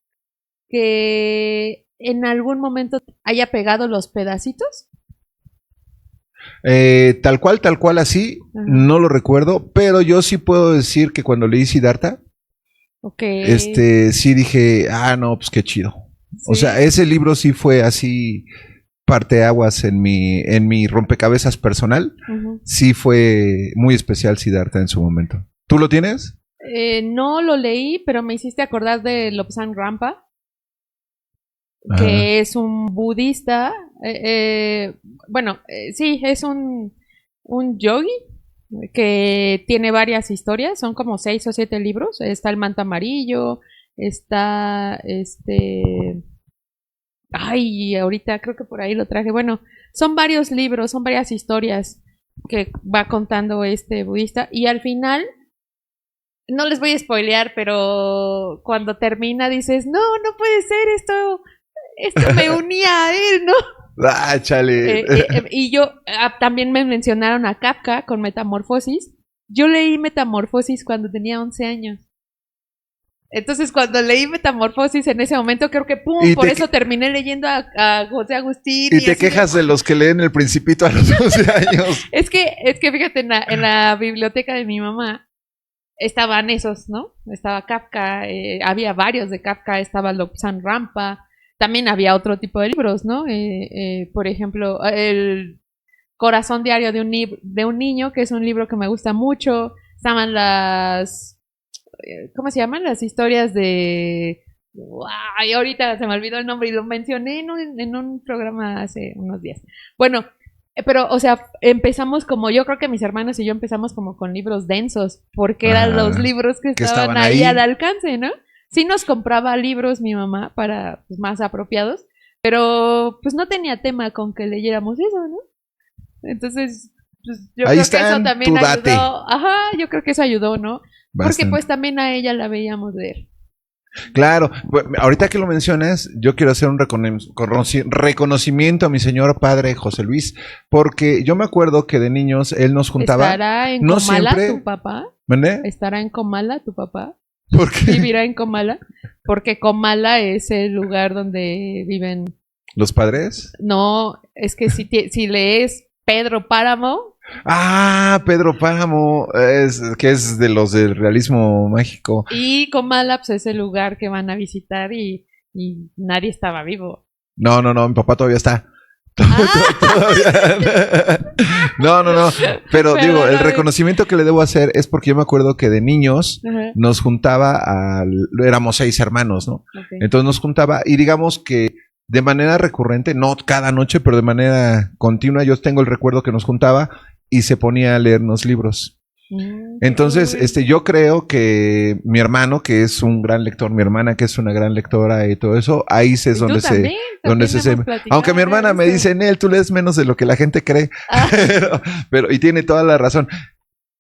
que en algún momento haya pegado los pedacitos? Tal cual así, no lo recuerdo, pero yo sí puedo decir que cuando leí Siddhartha, sí dije, no, pues qué chido. ¿Sí? O sea, ese libro sí fue así parteaguas en mi rompecabezas personal. Sí fue muy especial Siddhartha en su momento. ¿Tú lo tienes? No lo leí, pero me hiciste acordar de Lobsang Rampa, que es un budista. Sí, es un yogi que tiene varias historias, son como 6 o 7 libros. Está El Manto Amarillo, está ahorita creo que por ahí lo traje. Bueno, son varios libros, son varias historias que va contando este budista, y al final, no les voy a spoilear, pero cuando termina dices, no puede ser, esto me unía a él, ¿no? Chale. Y yo, también me mencionaron a Kafka con Metamorfosis. Yo leí Metamorfosis cuando tenía 11 años. Entonces, cuando leí Metamorfosis en ese momento, creo que por eso terminé leyendo a José Agustín. Y te quejas de los que leen El Principito a los 11 años. Es que fíjate, en la biblioteca de mi mamá estaban esos, ¿no? Estaba Kafka, había varios de Kafka, estaba Lobsang Rampa. También había otro tipo de libros, ¿no? Por ejemplo, El Corazón Diario de un Niño, que es un libro que me gusta mucho. Estaban ¿cómo se llaman? Las historias de... Ay, ahorita se me olvidó el nombre y lo mencioné en un programa hace unos días. Bueno, pero, o sea, empezamos yo creo que mis hermanos y yo empezamos como con libros densos, porque eran los libros que estaban ahí al alcance, ¿no? Sí nos compraba libros mi mamá para pues, más apropiados, pero pues no tenía tema con que leyéramos eso, ¿no? Entonces, pues yo Ahí creo que eso también date. ayudó. Ajá, yo creo que eso ayudó, ¿no? Bastante. Porque pues también a ella la veíamos leer. Claro, ahorita que lo mencionas, yo quiero hacer un reconocimiento a mi señor padre José Luis, porque yo me acuerdo que de niños él nos juntaba. ¿Estará en no Comala siempre, tu papá? ¿Vale? ¿Estará en Comala tu papá? ¿Por qué? ¿Vivirá en Comala? Porque Comala es el lugar donde viven... ¿Los padres? No, es que si lees Pedro Páramo... Ah, Pedro Páramo, que es de los del realismo mágico. Y Comala pues, es el lugar que van a visitar y nadie estaba vivo. No, mi papá todavía está. No. Pero digo, el reconocimiento que le debo hacer es porque yo me acuerdo que de niños nos juntaba éramos 6 hermanos, ¿no? Okay. Entonces nos juntaba y digamos que de manera recurrente, no cada noche, pero de manera continua, yo tengo el recuerdo que nos juntaba y se ponía a leernos libros. Entonces, yo creo que mi hermano, que es un gran lector, mi hermana, que es una gran lectora y todo eso, ahí es donde aunque mi hermana me dice, Nel, tú lees menos de lo que la gente cree. pero y tiene toda la razón.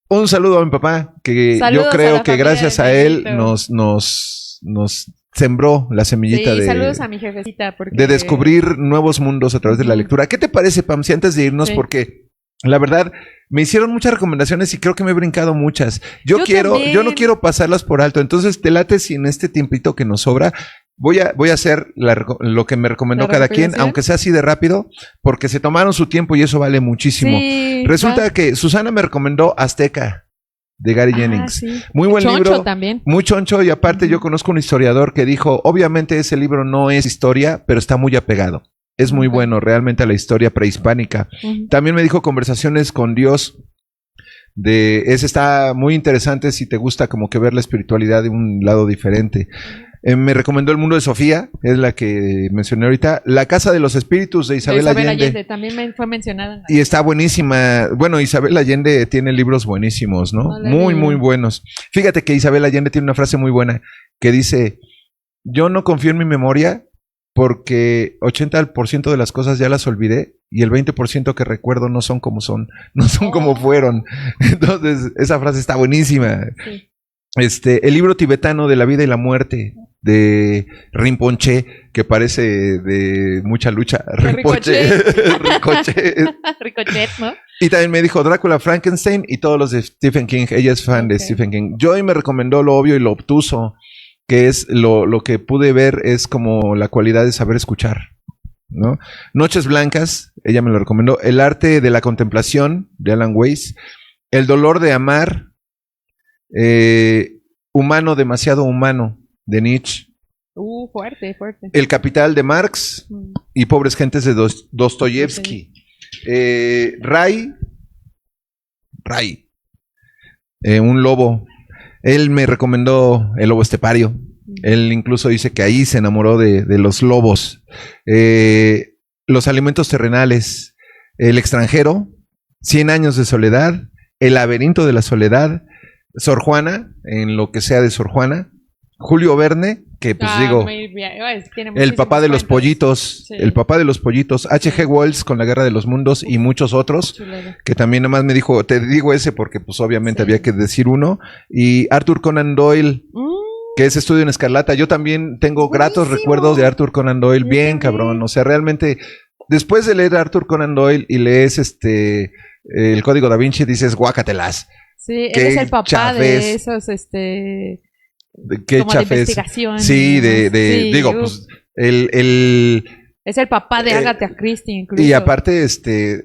Un saludo a mi papá, que saludos, yo creo que gracias a él nos sembró la semillita saludos a mi jefecita de descubrir nuevos mundos a través de la lectura. ¿Qué te parece, Pam? Si antes de irnos, porque la verdad, me hicieron muchas recomendaciones y creo que me he brincado muchas. Yo no quiero pasarlas por alto. Entonces, te late si en este tiempito que nos sobra, voy a hacer lo que me recomendó cada quien, aunque sea así de rápido, porque se tomaron su tiempo y eso vale muchísimo. Sí, resulta que Susana me recomendó Azteca, de Gary Jennings. Sí. Muy buen libro. También. Muy choncho, y aparte yo conozco un historiador que dijo, obviamente ese libro no es historia, pero está muy apegado. Es muy bueno realmente a la historia prehispánica. También me dijo Conversaciones con Dios. Ese está muy interesante si te gusta como que ver la espiritualidad de un lado diferente. Me recomendó El mundo de Sofía, es la que mencioné ahorita. La casa de los espíritus de Isabel Allende. También me fue mencionada. Y está buenísima. Bueno, Isabel Allende tiene libros buenísimos, ¿no? Muy, muy buenos. Fíjate que Isabel Allende tiene una frase muy buena que dice, yo no confío en mi memoria, porque 80% de las cosas ya las olvidé y el 20% que recuerdo no son como como fueron. Entonces, esa frase está buenísima. Sí. El libro tibetano de la vida y la muerte de Rinpoche, que parece de mucha lucha. Rinpoche. Ricochet, ¿no? Y también me dijo Drácula, Frankenstein y todos los de Stephen King. Ella es fan de Stephen King. Joy me recomendó Lo obvio y lo obtuso, que es lo que pude ver es como la cualidad de saber escuchar, ¿no? Noches blancas, ella me lo recomendó. El arte de la contemplación, de Alan Weiss. El dolor de amar. Humano, demasiado humano, de Nietzsche. Fuerte. El capital de Marx y Pobres gentes de Dostoyevsky. Ray, un lobo. Él me recomendó El lobo estepario. Él incluso dice que ahí se enamoró de los lobos. Los alimentos terrenales. El extranjero. 100 años de soledad. El laberinto de la soledad. Sor Juana, en lo que sea de Sor Juana. Julio Verne, que pues el papá de los pollitos. Sí. El papá de los pollitos. H.G. Wells con La guerra de los mundos y muchos otros. Que también nada más me dijo, te digo ese porque pues obviamente había que decir uno. Y Arthur Conan Doyle, que es Estudio en Escarlata. Yo también tengo gratos recuerdos de Arthur Conan Doyle. Bien cabrón. O sea, realmente, después de leer Arthur Conan Doyle y lees El Código Da Vinci, dices, guácatelas. Sí, él es el papá chafés. De esos, como de investigación. Sí, digo, pues, es el papá de Agatha Christie, incluso. Y aparte,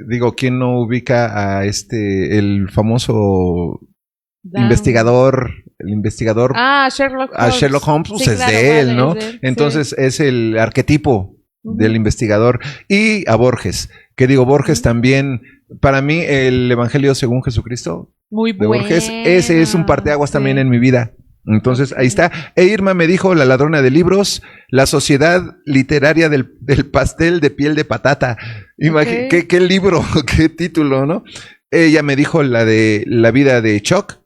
digo, ¿quién no ubica a el famoso investigador? El investigador. Sherlock Holmes. A Sherlock Holmes, pues sí, es de él, ¿no? Entonces, es el arquetipo del investigador. Y a Borges, que digo, Borges también, para mí, el Evangelio según Jesucristo. Muy bueno. Borges, ese es un parteaguas también en mi vida. Entonces, ahí está. Irma me dijo La ladrona de libros, La sociedad literaria del pastel de piel de patata. ¿Qué libro? ¿Qué título, no? Ella me dijo la de La vida de Chuck.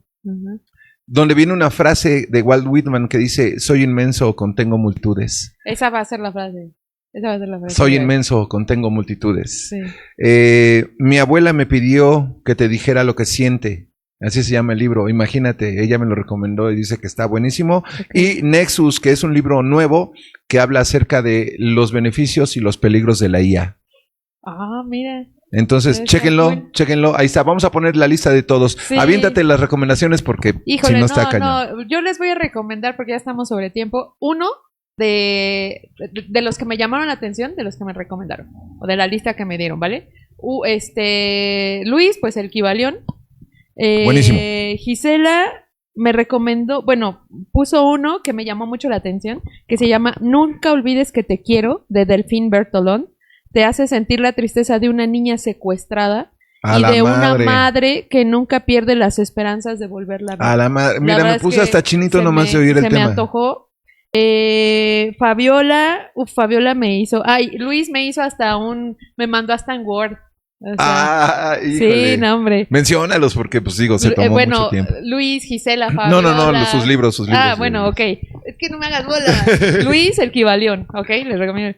donde viene una frase de Walt Whitman que dice, soy inmenso, contengo multitudes. Esa va a ser la frase. Soy inmenso, contengo multitudes. Sí. Mi abuela me pidió que te dijera lo que siente. Así se llama el libro. Imagínate, ella me lo recomendó y dice que está buenísimo. Okay. Y Nexus, que es un libro nuevo que habla acerca de los beneficios y los peligros de la IA. Ah, mira. Entonces, chéquenlo. Ahí está. Vamos a poner la lista de todos. Sí. Aviéntate las recomendaciones porque híjole, si no está cañón. No, yo les voy a recomendar porque ya estamos sobre tiempo. Uno de los que me llamaron la atención, de los que me recomendaron, o de la lista que me dieron, ¿vale? Luis, pues el Kybalión. Buenísimo. Gisela me recomendó, puso uno que me llamó mucho la atención, que se llama Nunca olvides que te quiero, de Delphine Bertolón. Te hace sentir la tristeza de una niña secuestrada y de una madre que nunca pierde las esperanzas de volverla a ver. A la madre. Mira, me puse hasta chinito nomás de oír el tema. Se me antojó. Fabiola me hizo, Luis me hizo me mandó hasta en Word. O sea, híjole. Sí, no, hombre. Menciónalos porque, pues digo, se tomó mucho tiempo. Luis, Gisela, Fabiola. No, sus libros. Ok. Es que no me hagas bola. Luis, el Kybalión, ok, les recomiendo.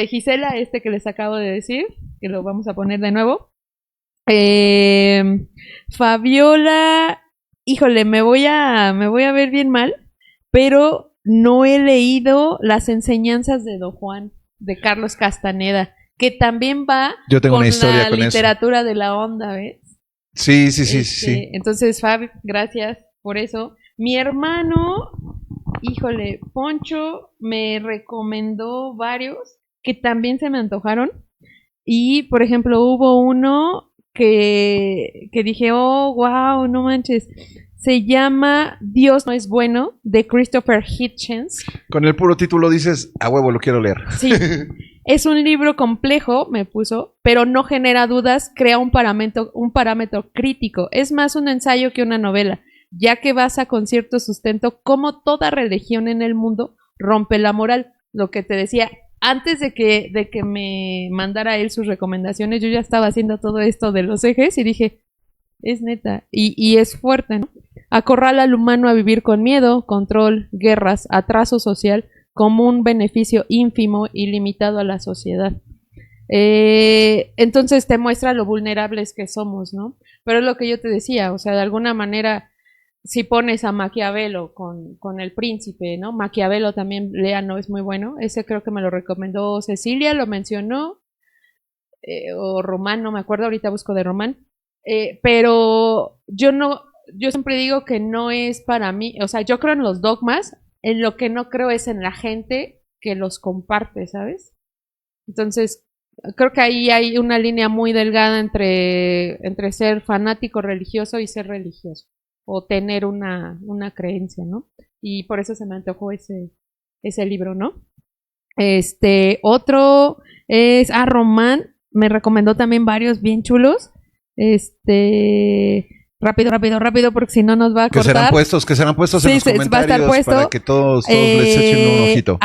Gisela, que les acabo de decir, que lo vamos a poner de nuevo. Fabiola, híjole, me voy a ver bien mal, pero no he leído Las enseñanzas de Don Juan, de Carlos Castaneda, que también va Yo tengo una historia con la literatura de la onda, ¿ves? Sí. Entonces, Fab, gracias por eso. Mi hermano, híjole, Poncho me recomendó varios que también se me antojaron. Y, por ejemplo, hubo uno que dije, oh, wow, no manches. Se llama Dios no es bueno, de Christopher Hitchens. Con el puro título dices, a huevo, lo quiero leer. Sí. Es un libro complejo, me puso, pero no genera dudas, crea un parámetro crítico. Es más un ensayo que una novela, ya que basa con cierto sustento cómo toda religión en el mundo rompe la moral. Lo que te decía, antes de que me mandara él sus recomendaciones, yo ya estaba haciendo todo esto de los ejes y dije, es neta, y es fuerte, ¿no? Acorrala al humano a vivir con miedo, control, guerras, atraso social, como un beneficio ínfimo y limitado a la sociedad. Entonces te muestra lo vulnerables que somos, ¿no? Pero es lo que yo te decía, o sea, de alguna manera, si pones a Maquiavelo con el príncipe, ¿no? Maquiavelo también, léanlo, es muy bueno. Ese creo que me lo recomendó Cecilia, lo mencionó, o Román, no me acuerdo, ahorita busco de Román. Pero yo siempre digo que no es para mí, o sea, yo creo en los dogmas. En lo que no creo es en la gente que los comparte, ¿sabes? Entonces, creo que ahí hay una línea muy delgada entre ser fanático religioso y ser religioso. O tener una creencia, ¿no? Y por eso se me antojó ese libro, ¿no? Otro es Román. Me recomendó también varios bien chulos. Rápido, porque si no nos va a cortar. Que serán puestos en los comentarios va a estar puesto. Para que todos les echen un ojito.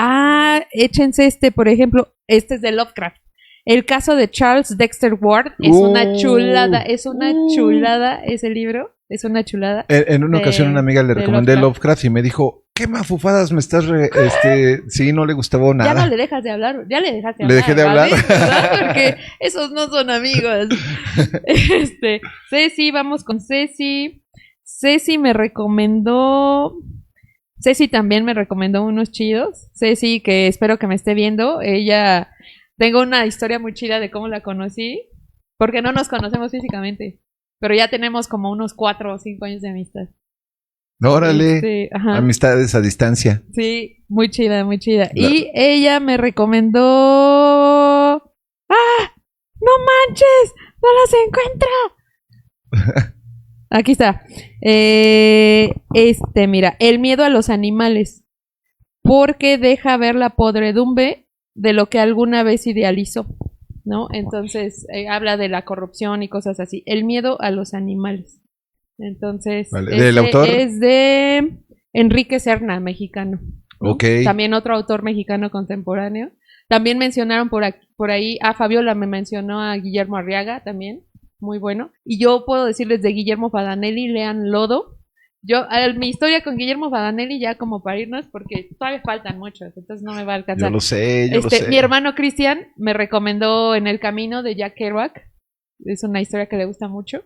Échense por ejemplo, es de Lovecraft. El caso de Charles Dexter Ward es una chulada, ese libro, es una chulada. En una ocasión una amiga le recomendé Lovecraft y me dijo, ¿qué mafufadas me estás sí, no le gustaba nada. Ya no le dejas de hablar, ya le dejaste de hablar. ¿Le dejé de hablar? Porque esos no son amigos. Ceci, vamos con Ceci. Ceci también me recomendó unos chidos. Ceci, que espero que me esté viendo. Ella, tengo una historia muy chida de cómo la conocí, porque no nos conocemos físicamente, pero ya tenemos como unos 4 o 5 años de amistad. Órale, amistades a distancia. Sí, muy chida. Y ella me recomendó... ¡No manches! ¡No las encuentro! Aquí está. Mira, El miedo a los animales. Porque deja ver la podredumbre de lo que alguna vez idealizó, ¿no? Entonces, habla de la corrupción y cosas así. El miedo a los animales. Entonces, vale. ¿Del autor? Es de Enrique Serna, mexicano, ¿no? Ok. También otro autor mexicano contemporáneo. También mencionaron por ahí, Fabiola me mencionó a Guillermo Arriaga también, muy bueno. Y yo puedo decirles de Guillermo Padanelli, lean Lodo, mi historia con Guillermo Fadanelli, ya como para irnos, porque todavía faltan muchos, entonces no me va a alcanzar. Yo lo sé. Mi hermano Cristian me recomendó En el camino de Jack Kerouac. Es una historia que le gusta mucho.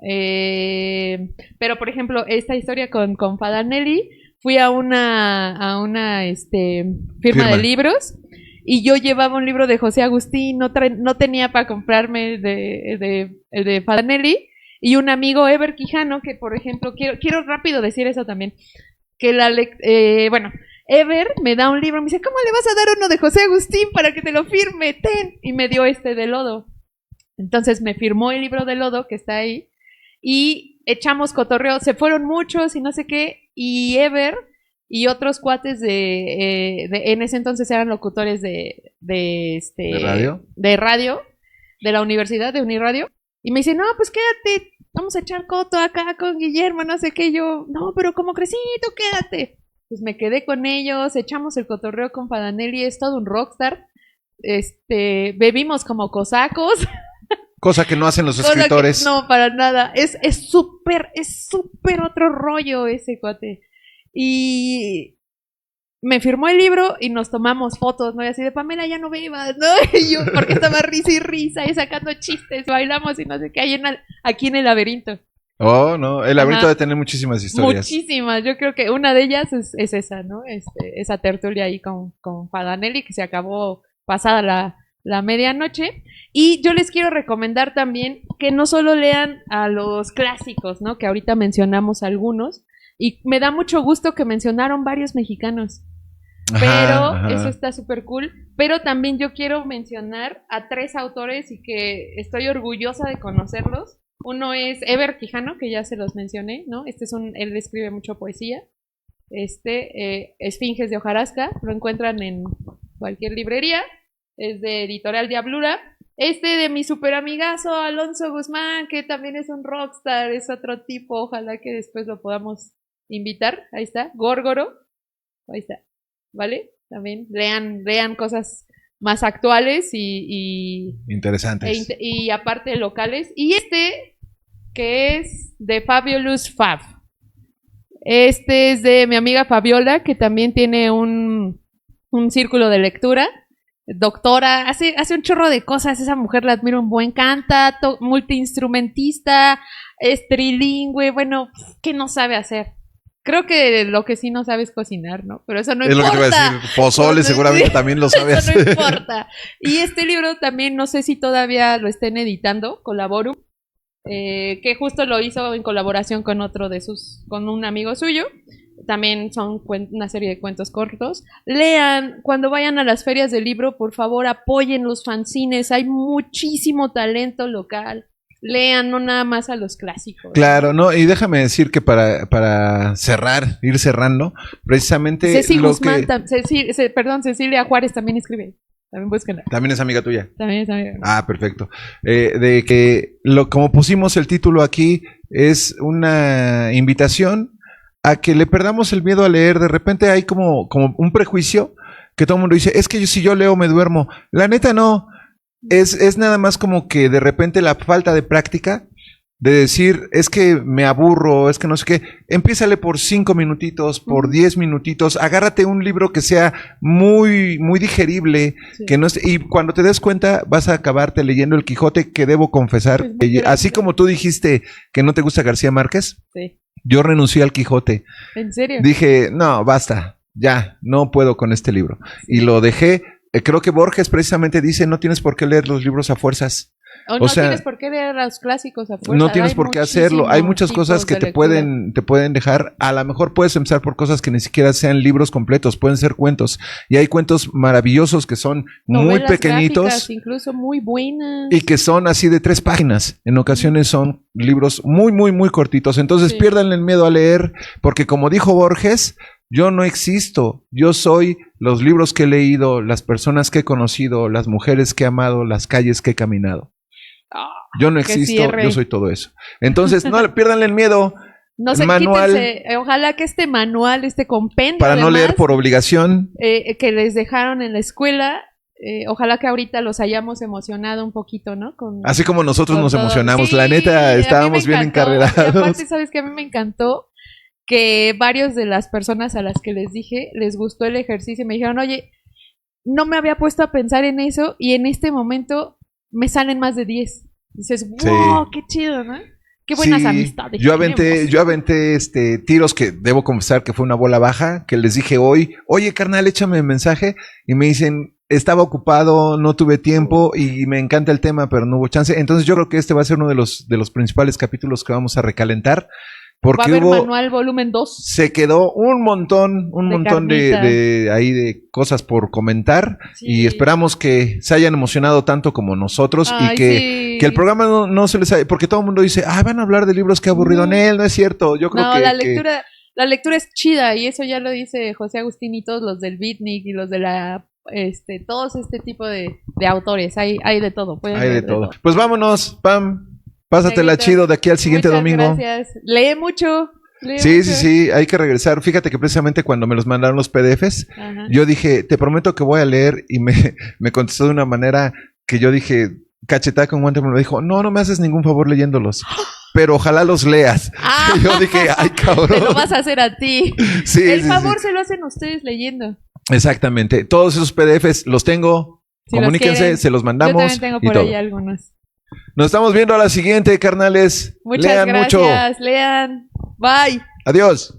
Pero, por ejemplo, esta historia con Fadanelli, fui a una firma de libros y yo llevaba un libro de José Agustín, no tenía para comprarme el de Fadanelli, y un amigo, Ever Quijano, que por ejemplo, quiero rápido decir eso también, que Ever me da un libro, me dice, ¿cómo le vas a dar uno de José Agustín para que te lo firme? Ten. Y me dio de Lodo. Entonces me firmó el libro de Lodo, que está ahí, y echamos cotorreo, se fueron muchos y no sé qué, y Ever y otros cuates en ese entonces eran locutores ¿De radio? De radio, de la universidad, de Uniradio, y me dicen, no, pues quédate, vamos a echar coto acá con Guillermo, no sé qué, y yo, no, pero como crecí, tú quédate. Pues me quedé con ellos, echamos el cotorreo con Fadanelli, es todo un rockstar, bebimos como cosacos. Cosa que no hacen los escritores. No, para nada. Es súper otro rollo ese cuate. Y me firmó el libro y nos tomamos fotos, ¿no? Y así de, Pamela, ya no bebas, ¿no? Y yo, porque estaba risa y risa y sacando chistes, bailamos y no sé qué, aquí en el laberinto. Oh, no, el laberinto debe tener muchísimas historias. Muchísimas, yo creo que una de ellas es esa, ¿no? Esa tertulia ahí con Fadanelli, que se acabó pasada la medianoche. Y yo les quiero recomendar también que no solo lean a los clásicos, ¿no? Que ahorita mencionamos algunos, y me da mucho gusto que mencionaron varios mexicanos, pero eso está súper cool. Pero también yo quiero mencionar a 3 autores y que estoy orgullosa de conocerlos. Uno es Ever Quijano, que ya se los mencioné, ¿no? Él escribe mucho poesía. Esfinges de hojarasca, lo encuentran en cualquier librería. Es de Editorial Diablura. De mi super amigazo Alonso Guzmán, que también es un rockstar, es otro tipo, ojalá que después lo podamos invitar. Ahí está, Górgoro, ahí está, ¿vale? También lean cosas más actuales y interesantes. Y aparte locales. Y que es de Fabulous Fab. Es de mi amiga Fabiola, que también tiene un círculo de lectura. Doctora, hace un chorro de cosas, esa mujer la admiro un buen, canta, multiinstrumentista, es trilingüe, bueno, ¿qué no sabe hacer? Creo que lo que sí no sabe es cocinar, ¿no? Pero eso no importa. Es lo que te iba a decir, pozole seguramente también lo sabe hacer. Eso no importa. Y libro también, no sé si todavía lo estén editando, Colaborum, que justo lo hizo en colaboración con con un amigo suyo. También son una serie de cuentos cortos. Lean, cuando vayan a las ferias del libro, por favor, apoyen los fanzines. Hay muchísimo talento local. Lean, no nada más a los clásicos. Claro, no, y déjame decir que para ir cerrando, precisamente Cecilia Juárez también escribe. También búsquenla. También es amiga tuya. También es amiga. Ah, perfecto. De que como pusimos el título aquí, es una invitación a que le perdamos el miedo a leer. De repente hay como un prejuicio que todo el mundo dice, es que si yo leo me duermo. La neta no, es nada más como que de repente la falta de práctica, de decir, es que me aburro, es que no sé qué. Empiézale por 5 minutitos, por 10 minutitos, agárrate un libro que sea muy, muy digerible, sí. Y cuando te des cuenta vas a acabarte leyendo El Quijote, que debo confesar, así como tú dijiste que no te gusta García Márquez, sí. Yo renuncié al Quijote. ¿En serio? Dije, no, basta, ya, no puedo con este libro. Y lo dejé. Creo que Borges precisamente dice, no tienes por qué leer los libros a fuerzas. O no tienes por qué leer los clásicos a fuerzas. No tienes por qué hacerlo. Hay muchas cosas que te pueden dejar. A lo mejor puedes empezar por cosas que ni siquiera sean libros completos, pueden ser cuentos. Y hay cuentos maravillosos que son novelas muy pequeñitos. Gráficas, incluso muy buenas. Y que son así de 3 páginas. En ocasiones son libros muy, muy, muy cortitos. Entonces piérdanle el miedo a leer, porque como dijo Borges, yo no existo, yo soy los libros que he leído, las personas que he conocido, las mujeres que he amado, las calles que he caminado. Yo no existo, yo soy todo eso. Entonces, no piérdanle el miedo. No se quítense. Ojalá que este manual, este compendio, para no leer por obligación, que les dejaron en la escuela, ojalá que ahorita los hayamos emocionado un poquito, ¿no? Así como nosotros nos emocionamos. Sí, la neta, estábamos bien encarrerados. Y aparte, ¿sabes qué? A mí me encantó que varios de las personas a las que les dije les gustó el ejercicio y me dijeron, oye, no me había puesto a pensar en eso y en este momento me salen más de 10. Dices, wow, qué chido, ¿no? Qué buenas amistades. Yo aventé tiros que debo confesar que fue una bola baja, que les dije hoy, oye carnal, échame mensaje, y me dicen, estaba ocupado, no tuve tiempo y me encanta el tema, pero no hubo chance. Entonces yo creo que este va a ser uno de los principales capítulos que vamos a recalentar. Porque va a haber manual volumen 2. Se quedó un montón de cosas por comentar, y esperamos que se hayan emocionado tanto como nosotros. Ay, y que el programa no se les haya, porque todo el mundo dice, van a hablar de libros, que aburrido. No es cierto. Yo creo que la lectura es chida, y eso ya lo dice José Agustín y todos los del Beatnik y los de la todos este tipo de autores. Hay de todo. Hay de todo. Pues vámonos, Pam. Pásatela chido de aquí al siguiente domingo. Gracias. Lee mucho. Sí, hay que regresar. Fíjate que precisamente cuando me los mandaron los PDFs, yo dije, te prometo que voy a leer, y me contestó de una manera que yo dije, cachetada con guante, me lo dijo, no me haces ningún favor leyéndolos, pero ojalá los leas. Y yo dije, ay cabrón. Te lo vas a hacer a ti. El favor se lo hacen ustedes leyendo. Exactamente. Todos esos PDFs los tengo. Comuníquense, se los mandamos. Yo también tengo por ahí algunos. Nos estamos viendo a la siguiente, carnales. Muchas gracias. Lean. Bye. Adiós.